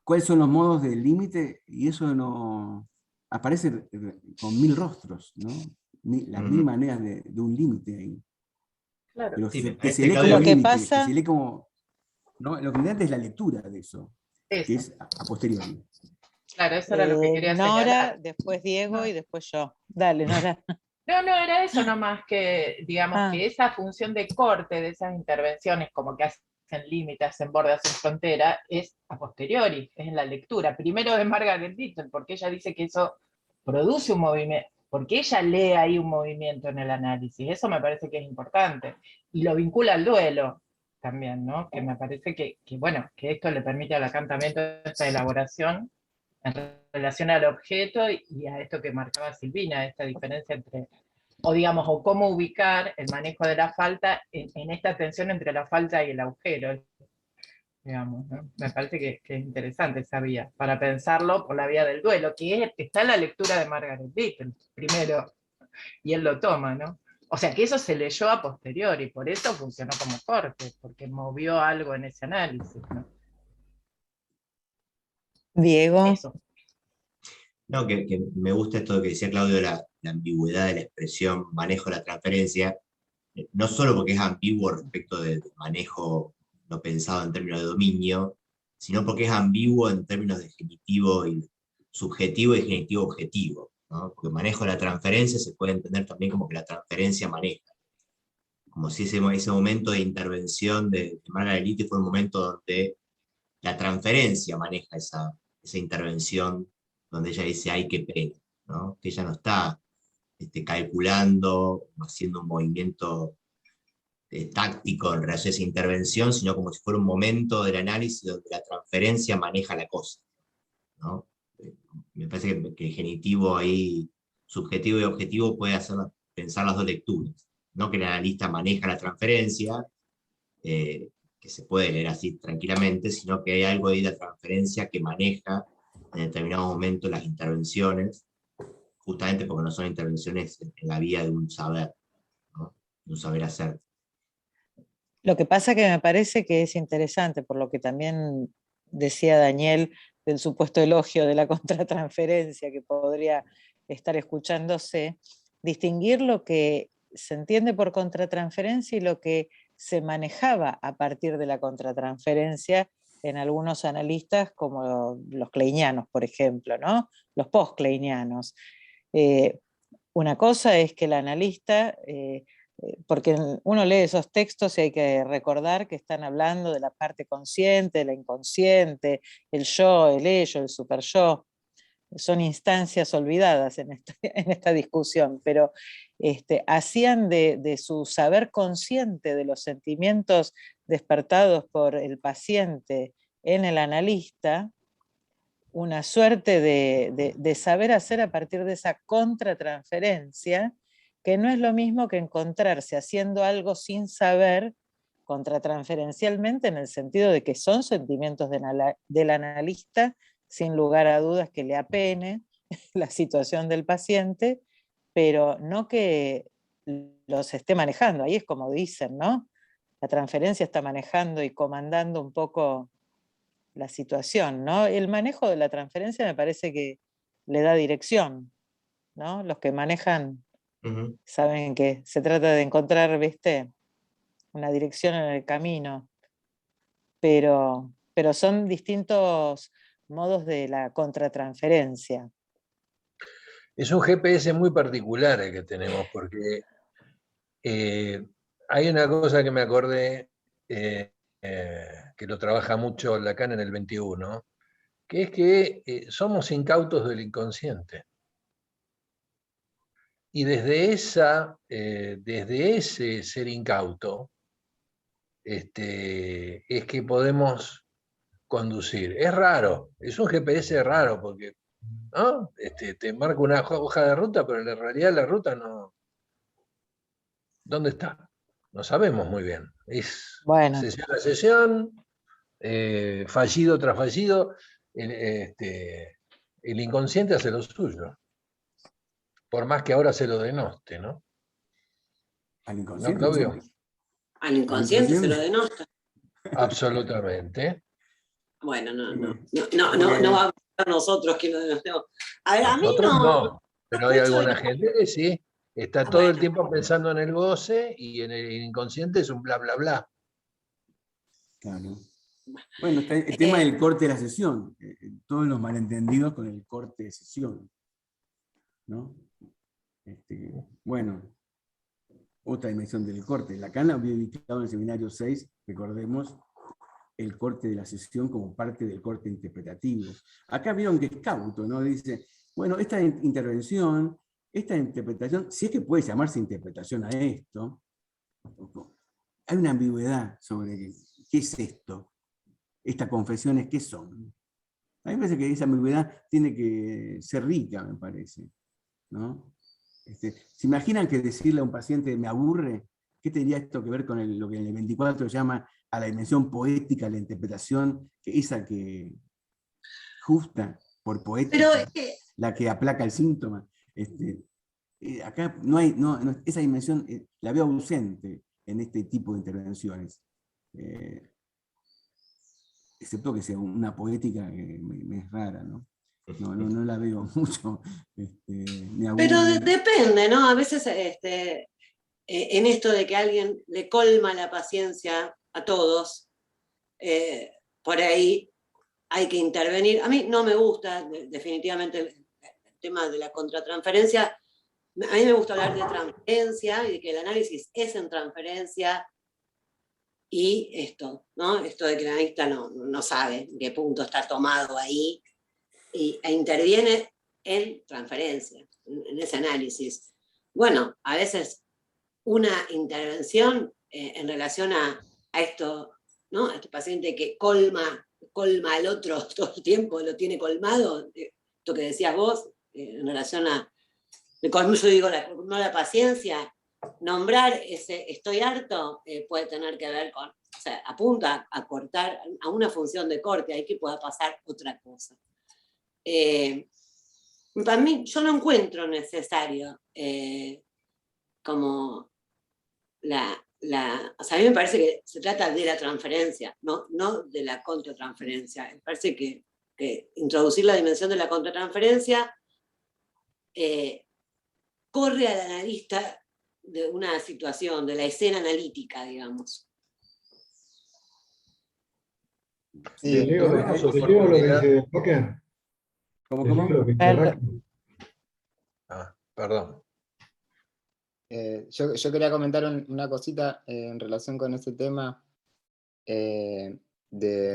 cuáles son los modos del límite, y eso no aparece con 1000 rostros, ¿no? Las 1000 maneras de un límite ahí. Claro. Pero Sí, me que parece, se lee Claudio, como Lo que límite, que pasa- se lee como... ¿no? Lo que me encanta es la lectura de eso, que Eso. es a posteriori. Claro, eso era lo que quería Nora, señalar. después Diego No. y después yo. Dale, Nora. No, era eso nomás, que digamos Ah. que esa función de corte de esas intervenciones, como que hacen límites, hacen borde, hacen frontera, es a posteriori, es en la lectura. Primero de Margaret Little, porque ella dice que eso produce un movimiento, porque ella lee ahí un movimiento en el análisis, eso me parece que es importante. Y lo vincula al duelo también, ¿no? Que me parece bueno, que esto le permite a Lacan también toda esta elaboración en relación al objeto y a esto que marcaba Silvina, esta diferencia entre, o digamos, o cómo ubicar el manejo de la falta en esta tensión entre la falta y el agujero, digamos, ¿no? Me parece que es interesante esa vía, para pensarlo por la vía del duelo, que está en la lectura de Margaret Little, primero, y él lo toma, ¿no? O sea que eso se leyó a posteriori, por eso funcionó como corte, porque movió algo en ese análisis, ¿no? Diego. Eso. No, que me gusta esto que decía Claudio, la ambigüedad de la expresión manejo de la transferencia, no solo porque es ambiguo respecto del manejo no pensado en términos de dominio, sino porque es ambiguo en términos de genitivo y subjetivo y genitivo objetivo, ¿no? Porque manejo de la transferencia se puede entender también como que la transferencia maneja, como si ese momento de intervención de Margaret Little fue un momento donde la transferencia maneja esa intervención, donde ella dice, ay, qué pena, ¿no? Que ella no está calculando, haciendo un movimiento táctico en relación a esa intervención, sino como si fuera un momento del análisis donde la transferencia maneja la cosa, ¿no? Me parece que el genitivo ahí, subjetivo y objetivo, puede pensar las dos lecturas. No que el analista maneja la transferencia, que se puede leer así tranquilamente, sino que hay algo ahí de la transferencia que maneja en determinado momento las intervenciones, justamente porque no son intervenciones en la vía de un saber, ¿no? De un saber hacer. Lo que pasa que me parece que es interesante, por lo que también decía Daniel del supuesto elogio de la contratransferencia que podría estar escuchándose, distinguir lo que se entiende por contratransferencia y lo que se manejaba a partir de la contratransferencia en algunos analistas como los kleinianos, por ejemplo, ¿no? Los post-kleinianos. Una cosa es que el analista... porque uno lee esos textos y hay que recordar que están hablando de la parte consciente, de la inconsciente, el yo, el ello, el superyo. Son instancias olvidadas en esta discusión, pero hacían de su saber consciente de los sentimientos despertados por el paciente en el analista una suerte de saber hacer a partir de esa contratransferencia, que no es lo mismo que encontrarse haciendo algo sin saber contratransferencialmente, en el sentido de que son sentimientos del analista, sin lugar a dudas que le apene la situación del paciente, pero no que los esté manejando. Ahí es como dicen, ¿no? La transferencia está manejando y comandando un poco la situación, ¿no? El manejo de la transferencia me parece que le da dirección, ¿no? Los que manejan saben que se trata de encontrar, ¿viste?, una dirección en el camino, pero son distintos modos de la contratransferencia. Es un GPS muy particular el que tenemos, porque hay una cosa que me acordé, que lo trabaja mucho Lacan en el 21, que es que somos incautos del inconsciente. Y desde ese ser incauto, es que podemos conducir. Es raro, es un GPS raro, porque ¿no? Te marca una hoja de ruta, pero en realidad la ruta no... ¿Dónde está? No sabemos muy bien. Es bueno, sesión a sesión, fallido tras fallido, el inconsciente hace lo suyo. Por más que ahora se lo denoste, ¿no? Al ¿No, inconsciente. Claudio? Al inconsciente se lo denota. Absolutamente. Bueno, no vamos a ser nosotros que no. A ver, a mí Nosotros no. pero hay escucho alguna de- gente que sí, está todo el Bueno, tiempo pensando en el goce y en el inconsciente es un bla, bla, bla. Claro. Bueno, está el tema del corte de la sesión, todos los malentendidos con el corte de sesión, ¿no? Bueno, otra dimensión del corte. Lacan había ubicado en el seminario 6, recordemos, el corte de la sesión como parte del corte interpretativo. Acá vieron que es cauto, ¿no? Dice, bueno, esta intervención, esta interpretación, si es que puede llamarse interpretación a esto, hay una ambigüedad sobre qué es esto, estas confesiones, ¿qué son? A mí me parece que esa ambigüedad tiene que ser rica, me parece, ¿no? ¿Se imaginan que decirle a un paciente me aburre? ¿Qué tendría esto que ver con lo que en el 24 llama a la dimensión poética, la interpretación, esa que justa por poética, pero la que aplaca el síntoma? Acá no hay, esa dimensión la veo ausente en este tipo de intervenciones. Excepto que sea una poética que me es rara, ¿no? No la veo mucho. Me pero aburre. depende, ¿no? A veces en esto de que alguien le colma la paciencia a todos, por ahí hay que intervenir. A mí no me gusta definitivamente el tema de la contratransferencia. A mí me gusta hablar de transferencia y de que el análisis es en transferencia y esto, ¿no? Esto de que el analista no sabe en qué punto está tomado ahí e interviene en transferencia, en ese análisis. Bueno, a veces una intervención en relación a esto, ¿no? A este paciente que colma al otro todo el tiempo, lo tiene colmado, esto que decías vos, en relación a, yo digo, no la paciencia, nombrar ese estoy harto puede tener que ver con, o sea, apunta a cortar, a una función de corte, ahí que pueda pasar otra cosa. Para mí, yo no encuentro necesario como o sea, a mí me parece que se trata de la transferencia, no de la contratransferencia. Me parece que introducir la dimensión de la contratransferencia corre al analista de una situación, de la escena analítica, digamos. Te leo lo que dice Rocker. ¿Cómo? Te leo lo que dice Rocker. Perdón. Yo quería comentar una cosita en relación con ese tema.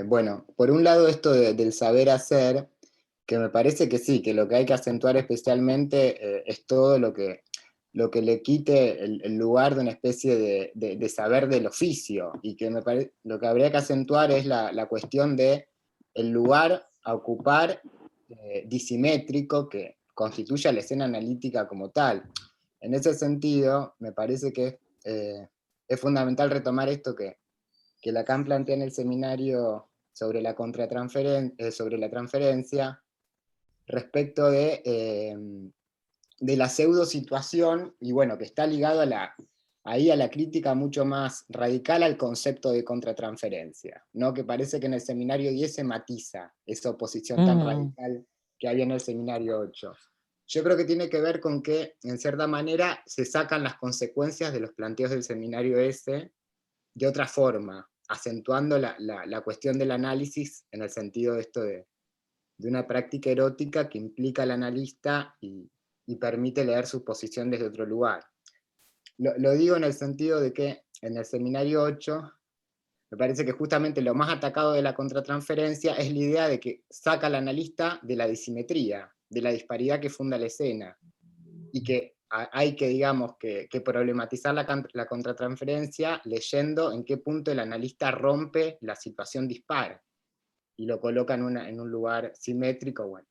Bueno, por un lado esto del saber hacer, que me parece que sí, que lo que hay que acentuar especialmente es todo lo que le quite el lugar de una especie de saber del oficio, y que lo que habría que acentuar es la cuestión de el lugar a ocupar disimétrico que constituye la escena analítica como tal. En ese sentido, me parece que es fundamental retomar esto que Lacan plantea en el seminario sobre la transferencia, respecto de la pseudo situación, y bueno, que está ligado ahí a la crítica mucho más radical al concepto de contratransferencia, ¿no? Que parece que en el seminario 10 se matiza esa oposición tan radical que había en el seminario 8. Yo creo que tiene que ver con que, en cierta manera, se sacan las consecuencias de los planteos del seminario S de otra forma, acentuando la cuestión del análisis en el sentido de esto de una práctica erótica que implica al analista y permite leer su posición desde otro lugar. Lo digo en el sentido de que en el seminario 8 me parece que justamente lo más atacado de la contratransferencia es la idea de que saca al analista de la disimetría, de la disparidad que funda la escena, y que hay que, digamos, que problematizar la contratransferencia leyendo en qué punto el analista rompe la situación dispar y lo coloca en un lugar simétrico. Bueno.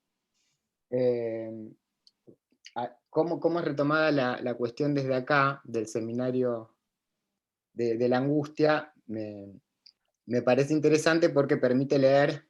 ¿Cómo es retomada la cuestión desde acá, del seminario de la angustia? Me parece interesante porque permite leer,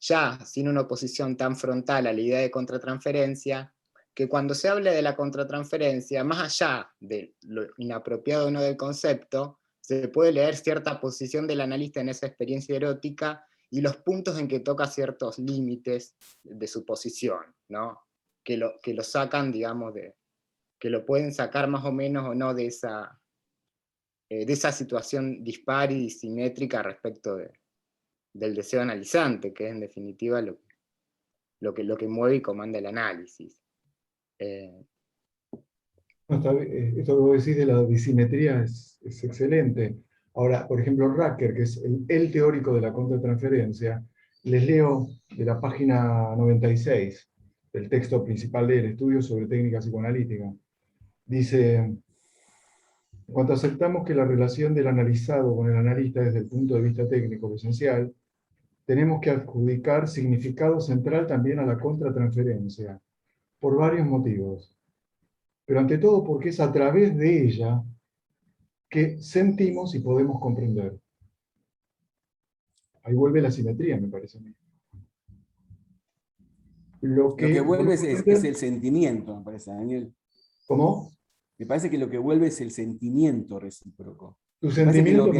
ya sin una oposición tan frontal a la idea de contratransferencia, que cuando se habla de la contratransferencia, más allá de lo inapropiado o no del concepto, se puede leer cierta posición del analista en esa experiencia erótica y los puntos en que toca ciertos límites de su posición, ¿no? Que lo sacan, digamos, que lo pueden sacar más o menos o no de esa situación dispar y simétrica respecto del deseo analizante, que es en definitiva lo que mueve y comanda el análisis. Esto que vos decís de la disimetría es excelente. Ahora, por ejemplo, Racker, que es el teórico de la contratransferencia, les leo de la página 96, del texto principal del estudio sobre técnica psicoanalítica. Dice: en cuanto aceptamos que la relación del analizado con el analista desde el punto de vista técnico es esencial, tenemos que adjudicar significado central también a la contratransferencia, por varios motivos. Pero ante todo porque es a través de ella que sentimos y podemos comprender. Ahí vuelve la simetría, me parece a mí. Lo que vuelve es el sentimiento, me parece, Daniel. ¿Cómo? Me parece que lo que vuelve es el sentimiento recíproco. Tu sentimiento.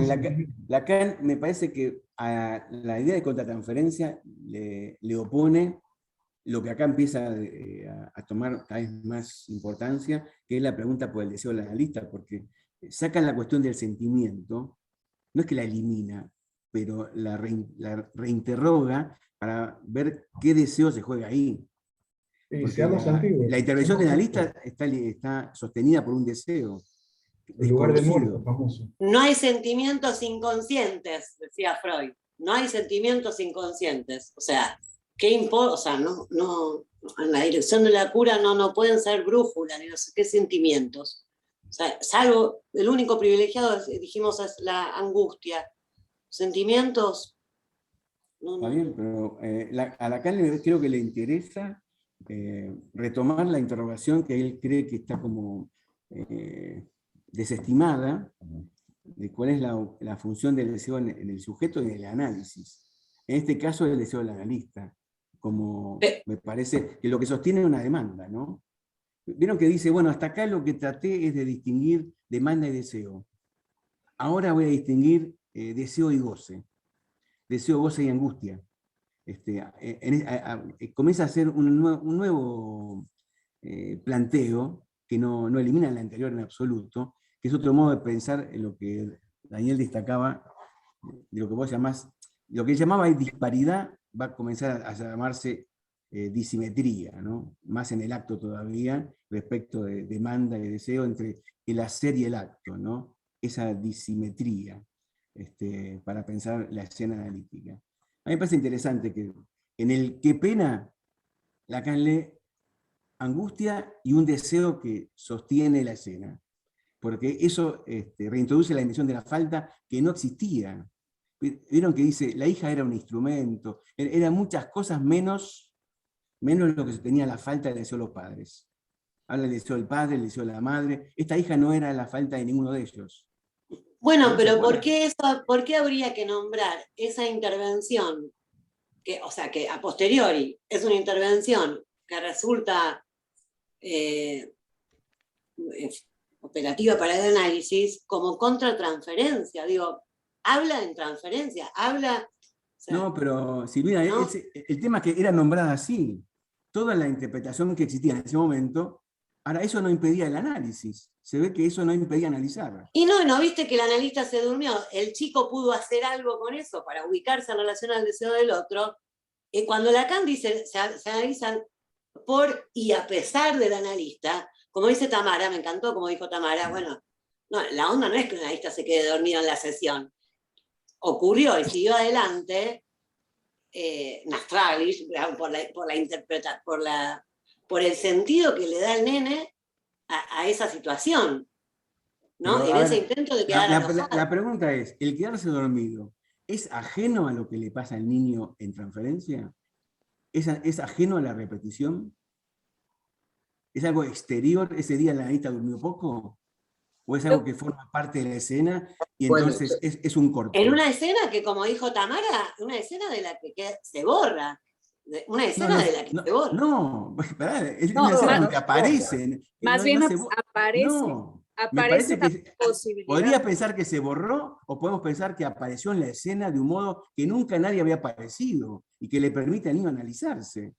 Lacan me parece que a la idea de contratransferencia le opone lo que acá empieza a tomar cada vez más importancia, que es la pregunta por el deseo del analista, porque sacan la cuestión del sentimiento, no es que la elimina, pero la reinterroga para ver qué deseo se juega ahí. La intervención del analista está sostenida por un deseo. El lugar del muerto, famoso. No hay sentimientos inconscientes, decía Freud. No hay sentimientos inconscientes. O sea, ¿qué importa? O sea, no, en la dirección de la cura no pueden ser brújulas, ni no sé qué sentimientos. O sea, salvo, el único privilegiado, dijimos, es la angustia. Sentimientos. Está bien, pero a Lacan creo que le interesa retomar la interrogación que él cree que está como desestimada, de cuál es la función del deseo en el sujeto y en el análisis. En este caso, el deseo del analista, como me parece que lo que sostiene es una demanda, ¿no? Vieron que dice, bueno, hasta acá lo que traté es de distinguir demanda y deseo. Ahora voy a distinguir deseo y goce. Deseo, goce y angustia. Comienza a hacer un nuevo planteo que no elimina el anterior en absoluto, que es otro modo de pensar en lo que Daniel destacaba, de lo que vos llamás, lo que él llamaba disparidad, va a comenzar a llamarse disimetría, ¿no? Más en el acto todavía, respecto de demanda y deseo entre el hacer y el acto, ¿no? Esa disimetría, para pensar la escena analítica. A mí me parece interesante que en el qué pena, Lacan lee angustia y un deseo que sostiene la escena, porque eso reintroduce la dimensión de la falta que no existía. Vieron que dice, la hija era un instrumento, eran muchas cosas menos lo que tenía la falta del deseo de los padres. Habla del deseo del padre, el deseo de la madre. Esta hija no era la falta de ninguno de ellos. Bueno, pero ¿por qué habría que nombrar esa intervención, o sea, que a posteriori es una intervención que resulta operativa para el análisis, como contratransferencia? Digo, habla en transferencia, habla... O sea, no, pero Silvina, ¿no? El tema es que era nombrada así. Toda la interpretación que existía en ese momento, ahora eso no impedía el análisis. Se ve que eso no impedía analizar. Y no viste que el analista se durmió. El chico pudo hacer algo con eso para ubicarse en relación al deseo del otro. Y cuando Lacan dice, se analizan por y a pesar del analista, como dice Tamara, me encantó como dijo Tamara, bueno, no, la onda no es que un analista se quede dormido en la sesión. Ocurrió y siguió adelante Nastralis por el sentido que le da el nene a esa situación, ¿no? Pero, en ese intento de quedar la pregunta es, ¿el quedarse dormido es ajeno a lo que le pasa al niño en transferencia? ¿Es ajeno a la repetición? ¿Es algo exterior? ¿Ese día el analista durmió poco? ¿O es algo que forma parte de la escena y entonces es un corte? En una escena que, como dijo Tamara, una escena de la que se borra. Una escena de la que se borra. No, es una escena en que aparecen. Más bien aparece Me Aparece parece una que posibilidad. podría pensar que se borró o podemos pensar que apareció en la escena de un modo que nunca nadie había aparecido y que le permite al niño analizarse.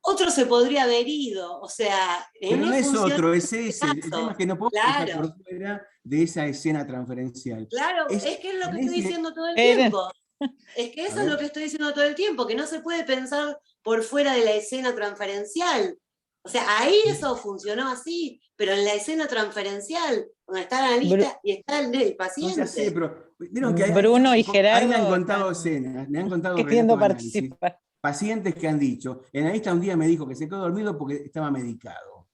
Otro se podría haber ido, o sea, Pero no es otro, es ese. El caso. tema es que no podemos dejar Claro, por fuera de esa escena transferencial. claro, Es es que es lo que en estoy ese- diciendo todo el Era- tiempo. Es que A eso es lo ver. que estoy diciendo todo el tiempo, que no se puede pensar por fuera de la escena transferencial. O sea, ahí eso funcionó así, pero en la escena transferencial, donde está el analista y está el No, ya sé, paciente. pero vieron que Bruno y ahí Gerardo me han contado están escenas, me han contado queriendo relatos de análisis. participar. Pacientes que han dicho, el analista un día me dijo que se quedó dormido porque estaba medicado.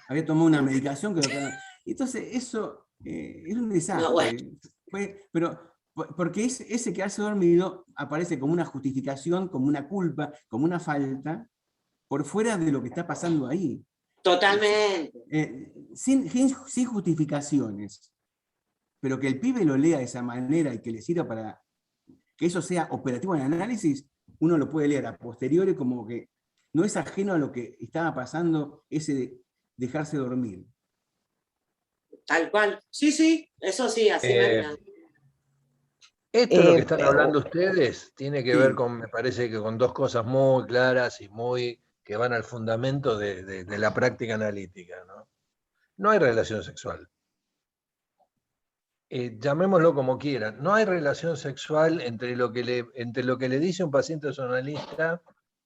Había tomado una medicación que lo quedaba. Entonces, eso es un desastre. No, bueno. Pero porque ese quedarse dormido aparece como una justificación, como una culpa, como una falta, por fuera de lo que está pasando ahí. Totalmente. Sin justificaciones. Pero que el pibe lo lea de esa manera y que le sirva para que eso sea operativo en el análisis, uno lo puede leer a posteriori como que no es ajeno a lo que estaba pasando ese de dejarse dormir. Tal cual. Sí, sí, eso sí, así Esto lo que están hablando ustedes tiene que ver Sí. con, me parece que con dos cosas muy claras y muy que van al fundamento de la práctica analítica, ¿no? No hay relación sexual. Llamémoslo como quieran, no hay relación sexual entre lo que le dice un paciente a su analista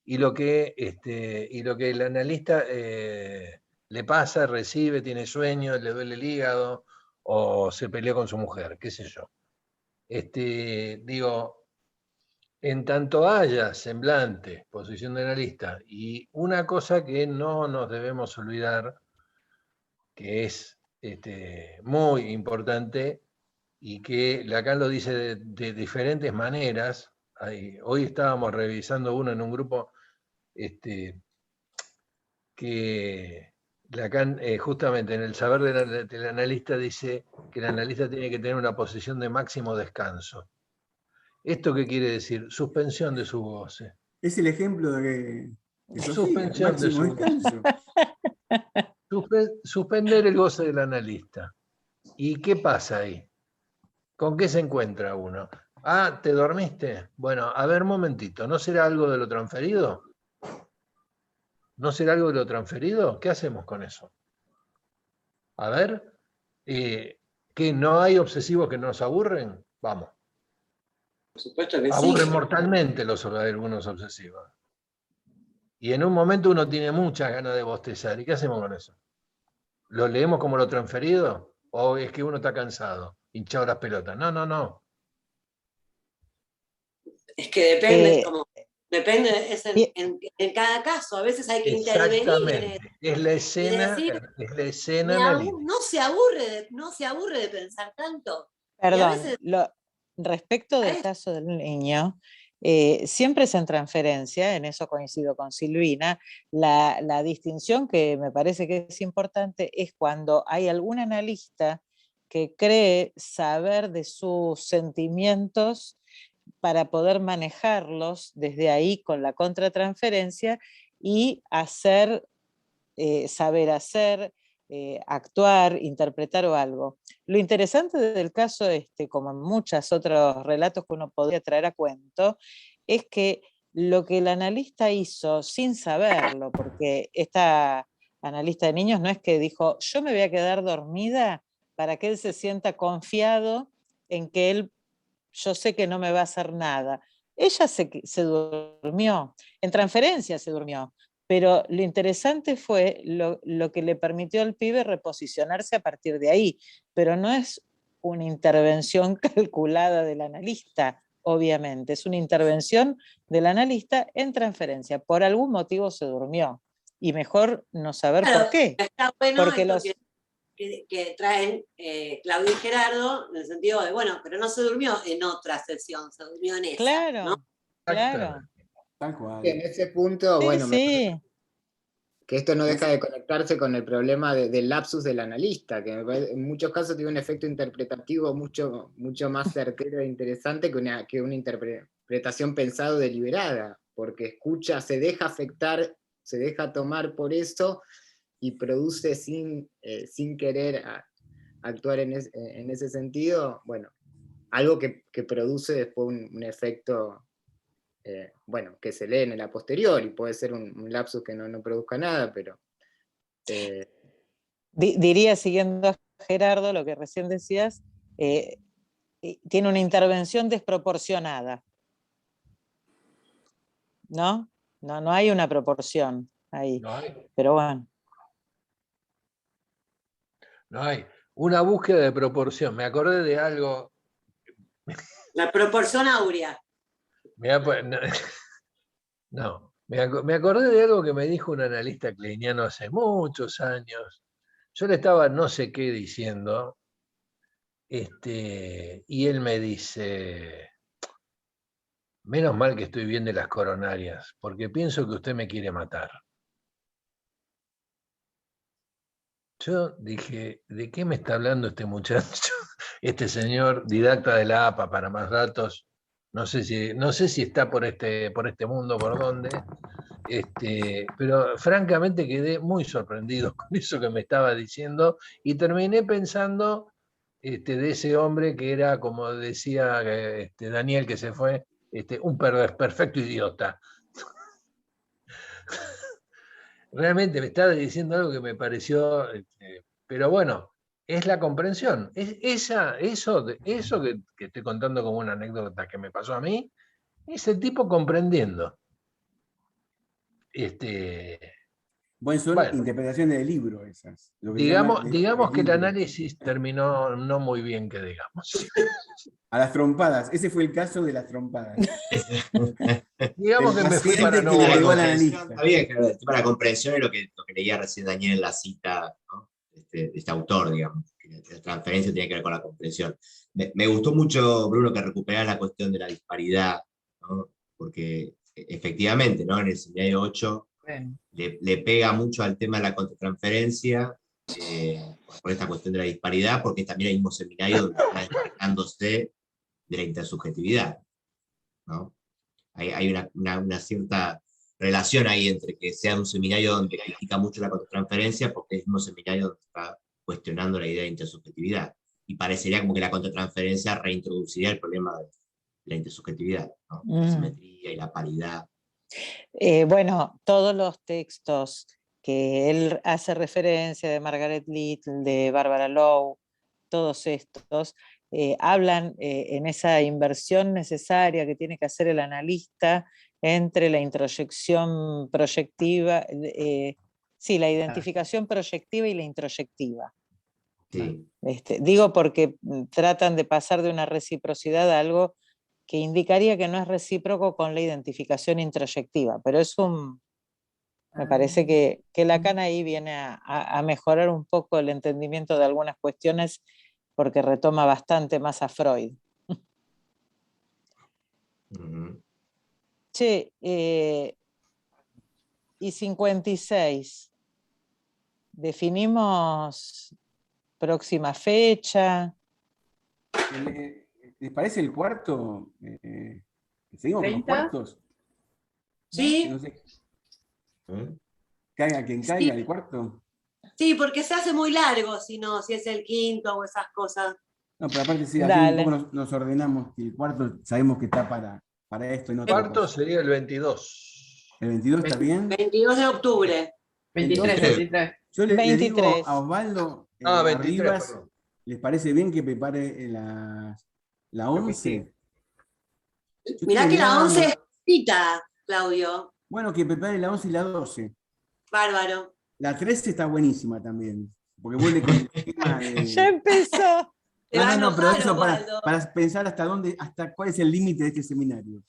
y lo que el analista le pasa, recibe, tiene sueños, le duele el hígado o se peleó con su mujer, qué sé yo. Digo, en tanto haya semblante, posición de analista, y una cosa que no nos debemos olvidar, que es muy importante, y que Lacan lo dice de diferentes maneras. Hoy estábamos revisando uno en un grupo que Lacan justamente en el saber del analista dice que el analista tiene que tener una posición de máximo descanso. ¿Esto qué quiere decir? Suspensión de su goce. Es el ejemplo de Sofía, Suspensión de máximo su descanso. Suspender el goce del analista. ¿Y qué pasa ahí? ¿Con qué se encuentra uno? Ah, ¿te dormiste? Bueno, a ver, un momentito, ¿no será algo de lo transferido? ¿No será algo de lo transferido? ¿Qué hacemos con eso? A ver, ¿que no hay obsesivos que nos aburren? Vamos. Por supuesto que Aburren sí. mortalmente algunos obsesivos. Y en un momento uno tiene muchas ganas de bostezar. ¿Y qué hacemos con eso? ¿Lo leemos como lo transferido? ¿O es que uno está cansado, hinchado las pelotas? No, no, no. Es que depende, es en cada caso, a veces hay que intervenir. Exactamente. Es la escena, decir, es la escena analítica. no se aburre de pensar tanto. Perdón, Y a veces, respecto del caso del niño, siempre es en transferencia, en eso coincido con Silvina, la distinción que me parece que es importante es cuando hay algún analista que cree saber de sus sentimientos para poder manejarlos desde ahí con la contratransferencia y hacer, saber hacer, actuar, interpretar o algo. Lo interesante del caso como en muchos otros relatos que uno podría traer a cuento, es que lo que el analista hizo sin saberlo, porque esta analista de niños no es que dijo, yo me voy a quedar dormida para que él se sienta confiado en que él, yo sé que no me va a hacer nada. Ella se durmió, en transferencia se durmió, pero lo interesante fue lo que le permitió al pibe reposicionarse a partir de ahí, pero no es una intervención calculada del analista, obviamente, es una intervención del analista en transferencia. Por algún motivo se durmió, y mejor no saber por qué. Está bueno Porque esto que traen Claudio y Gerardo, en el sentido de, bueno, pero no se durmió en otra sesión, se durmió en esa. Claro, ¿no? claro. Tal cual. En ese punto, Sí, bueno, sí. que esto no deja de conectarse con el problema del lapsus del analista, que en muchos casos tiene un efecto interpretativo mucho más certero e interesante que una interpretación pensada o deliberada, porque escucha, se deja afectar, se deja tomar por eso, y produce sin querer actuar en ese sentido, bueno, algo que produce después un efecto, bueno, que se lee en la posterior, y puede ser un lapsus que no produzca nada, pero... Diría, siguiendo a Gerardo, lo que recién decías, tiene una intervención desproporcionada. ¿No? No hay una proporción ahí. No hay. Pero bueno. No hay. Una búsqueda de proporción. Me acordé de algo. La proporción áurea. No, me acordé de algo que me dijo un analista kleiniano hace muchos años. Yo le estaba no sé qué diciendo, y él me dice, menos mal que estoy bien de las coronarias, porque pienso que usted me quiere matar. Yo dije, ¿de qué me está hablando este muchacho? Este señor didacta de la APA para más datos. No sé si está por este mundo, por dónde. Pero francamente quedé muy sorprendido con eso que me estaba diciendo y terminé pensando de ese hombre que era, como decía Daniel que se fue, un perfecto idiota. Realmente me estaba diciendo algo que me pareció, pero bueno, es la comprensión. Eso que estoy contando como una anécdota que me pasó a mí, ese tipo comprendiendo. Son bueno, interpretaciones del libro esas. Lo que digamos que el libro. análisis terminó no muy bien, que digamos. A las trompadas, ese fue el caso de las trompadas. Digamos que me fui para no que le pegó al Está analista. bien, el tema de la comprensión es lo que leía recién Daniel en la cita, ¿no? de este autor, digamos, que la transferencia tiene que ver con la comprensión. Me gustó mucho, Bruno, que recuperara la cuestión de la disparidad, ¿no? Porque efectivamente, ¿no? En el seminario 8 le pega mucho al tema de la contratransferencia, por esta cuestión de la disparidad, porque también hay un mismo seminario donde está desmarcándose de la intersubjetividad, ¿no? Hay una cierta relación ahí entre que sea un seminario donde critica mucho la contratransferencia, porque es un seminario donde está cuestionando la idea de intersubjetividad. Y parecería como que la contratransferencia reintroduciría el problema de la intersubjetividad, ¿no? La simetría y la paridad. Bueno, todos los textos que él hace referencia de Margaret Little, de Barbara Lowe, todos estos, hablan en esa inversión necesaria que tiene que hacer el analista entre la introyección proyectiva, la identificación proyectiva y la introyectiva. Sí. Digo porque tratan de pasar de una reciprocidad a algo que indicaría que no es recíproco con la identificación introyectiva, pero me parece que Lacan ahí viene a mejorar un poco el entendimiento de algunas cuestiones, porque retoma bastante más a Freud. Che, y 56. ¿Definimos próxima fecha? ¿Les parece el cuarto? ¿Seguimos con los cuartos? Sí. No sé. Caiga quien caiga, el cuarto. Sí, porque se hace muy largo, si es el quinto o esas cosas. No, pero aparte sí, así un poco nos ordenamos, que el cuarto sabemos que está para esto y no el cuarto sería el 22. ¿El 22 está bien? 22 de octubre. 23. Yo le digo 23. a Osvaldo, 23, Rivas, perdón. ¿les parece bien que prepare la 11? Mirá que la 11 es cita, Claudio. Bueno, que prepare la 11 y la 12. Bárbaro. La 13 está buenísima también, porque vuelve con el tema de... ¡Ya empezó! No, pero eso para pensar hasta cuál es el límite de este seminario.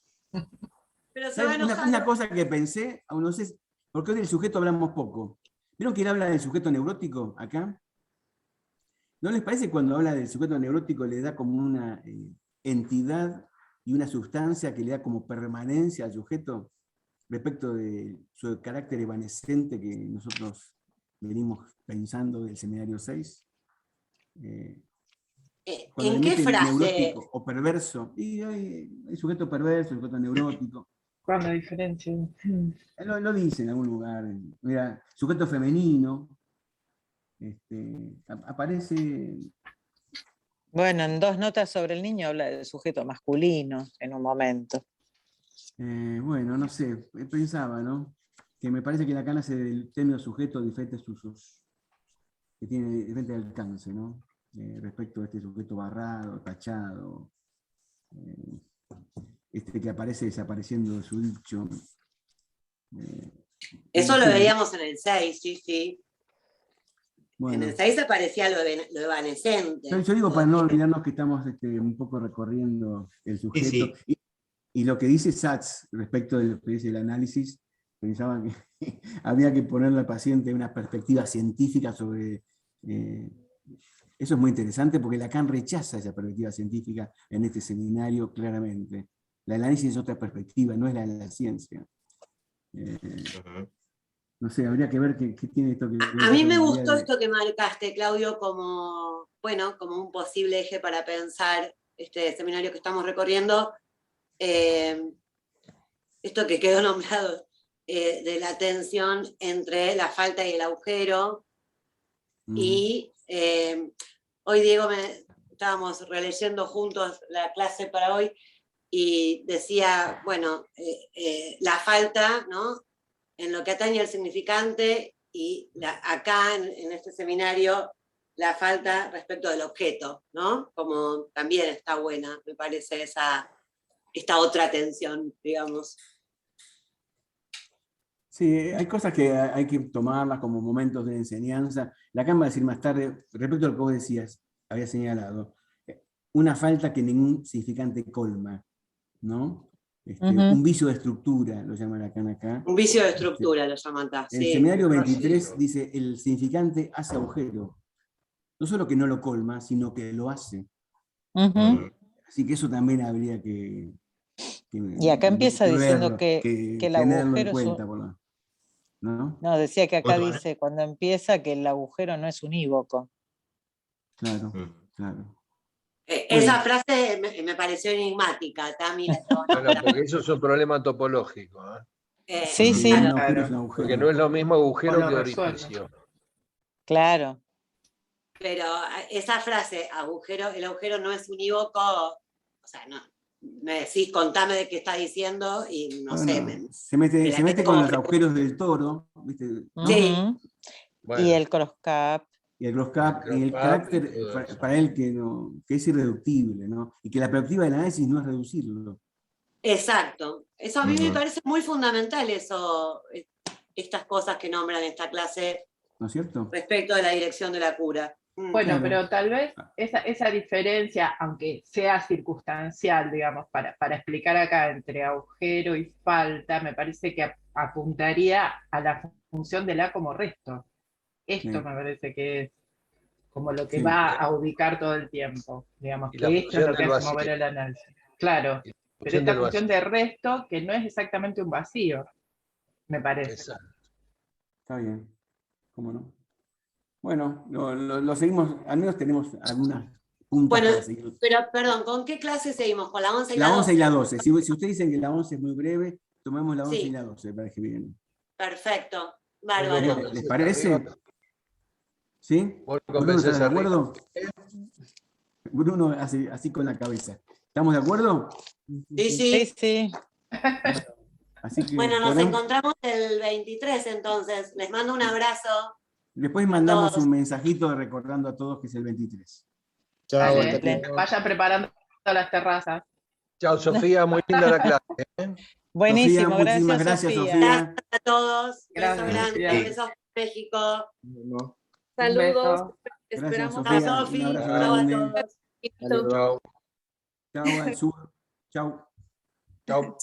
Pero se va a enojar. Una cosa que pensé, aún no sé, porque hoy del sujeto hablamos poco. ¿Vieron que él habla del sujeto neurótico acá? ¿No les parece que cuando habla del sujeto neurótico le da como una entidad y una sustancia que le da como permanencia al sujeto respecto de su carácter evanescente que nosotros venimos pensando del seminario 6? ¿En qué frase? Neurótico o perverso. Y hay sujeto perverso, sujeto neurótico. ¿Cuándo diferencia? Lo dice en algún lugar. Mira, sujeto femenino. Aparece... Bueno, en 2 notas sobre el niño habla del sujeto masculino en un momento. Bueno, no sé, pensaba, ¿no? Que me parece que Lacan hace del término sujeto diferentes usos, que tiene diferente alcance, ¿no? Respecto a este sujeto barrado, tachado, que aparece desapareciendo de su dicho. Eso lo veíamos en el 6, sí. Bueno. En el 6 aparecía lo evanescente. Yo digo para no olvidarnos que estamos un poco recorriendo el sujeto. Sí, sí. Y lo que dice Sachs respecto de lo que dice el análisis, pensaban que había que ponerle al paciente una perspectiva científica sobre... eso es muy interesante porque Lacan rechaza esa perspectiva científica en este seminario claramente. El análisis es otra perspectiva, no es la de la ciencia. No sé, habría que ver qué tiene esto que ver. A mí me gustó esto que marcaste, Claudio, como un posible eje para pensar este seminario que estamos recorriendo. Esto que quedó nombrado de la tensión entre la falta y el agujero. Y hoy, Diego, estábamos releyendo juntos la clase para hoy y decía, bueno, la falta, ¿no? En lo que atañe al significante y acá en este seminario la falta respecto del objeto, ¿no? Como también está buena, me parece esta otra tensión, digamos. Sí, hay cosas que hay que tomarlas como momentos de enseñanza. Lacan va a decir más tarde, respecto a lo que vos decías, había señalado, una falta que ningún significante colma, ¿no? Un vicio de estructura, lo llaman Lacan acá. Un vicio de estructura lo llaman acá. El seminario 23 dice, el significante hace agujero. No solo que no lo colma, sino que lo hace. Así que eso también habría que y acá empieza diciendo que el agujero en cuenta, ¿no? No, decía que acá dice, cuando empieza, que el agujero no es unívoco. Claro, claro. Esa frase me pareció enigmática, Tami. Bueno, porque eso es un problema topológico. Sí. Claro. Porque no es lo mismo agujero que orificio. Claro. Pero esa frase, el agujero no es unívoco, o sea, no, me decís, contame de qué está diciendo y no sé. Se mete con los agujeros del toro, ¿viste? ¿No? Sí. Bueno. Y el cross-cap. Y el cross-cap, y el carácter, para él que es irreductible, ¿no? Y que la perspectiva del análisis no es reducirlo. Exacto. Eso a mí me parece muy fundamental, estas cosas que nombran en esta clase. ¿No es cierto? Respecto de la dirección de la cura. Bueno, pero tal vez esa diferencia, aunque sea circunstancial, digamos, para explicar acá entre agujero y falta, me parece que apuntaría a la función de la como resto. Esto me parece que es como lo que va a ubicar todo el tiempo, digamos, que esto es lo que hace mover el análisis. Claro, pero esta función de resto que no es exactamente un vacío, me parece. Exacto. Está bien, ¿cómo no? Bueno, lo seguimos, al menos tenemos algunas puntas para seguir. Pero perdón, ¿con qué clase seguimos? ¿Con la 11 y la 12? La 11 y la 12. Si ustedes dicen que la 11 es muy breve, tomemos la 11 y la 12, para que bien. Perfecto, bárbaro. ¿Les parece? ¿Sí? ¿Bruno está de acuerdo? Bruno hace así con la cabeza. ¿Estamos de acuerdo? Sí. Así que bueno, nos encontramos el 23 entonces. Les mando un abrazo. Después mandamos un mensajito recordando a todos que es el 23. Chao. Vayan preparando las terrazas. Chao, Sofía, muy linda la clase. Buenísimo, Sofía, muchísimas gracias, Sofía. Gracias a todos. Gracias, Besos grandes. Besos México. Saludos. Gracias, Esperamos Sofía. Chao, Sofi. Un abrazo Chao a grande. todos. Chao. Chao al sur. Chao. Chao.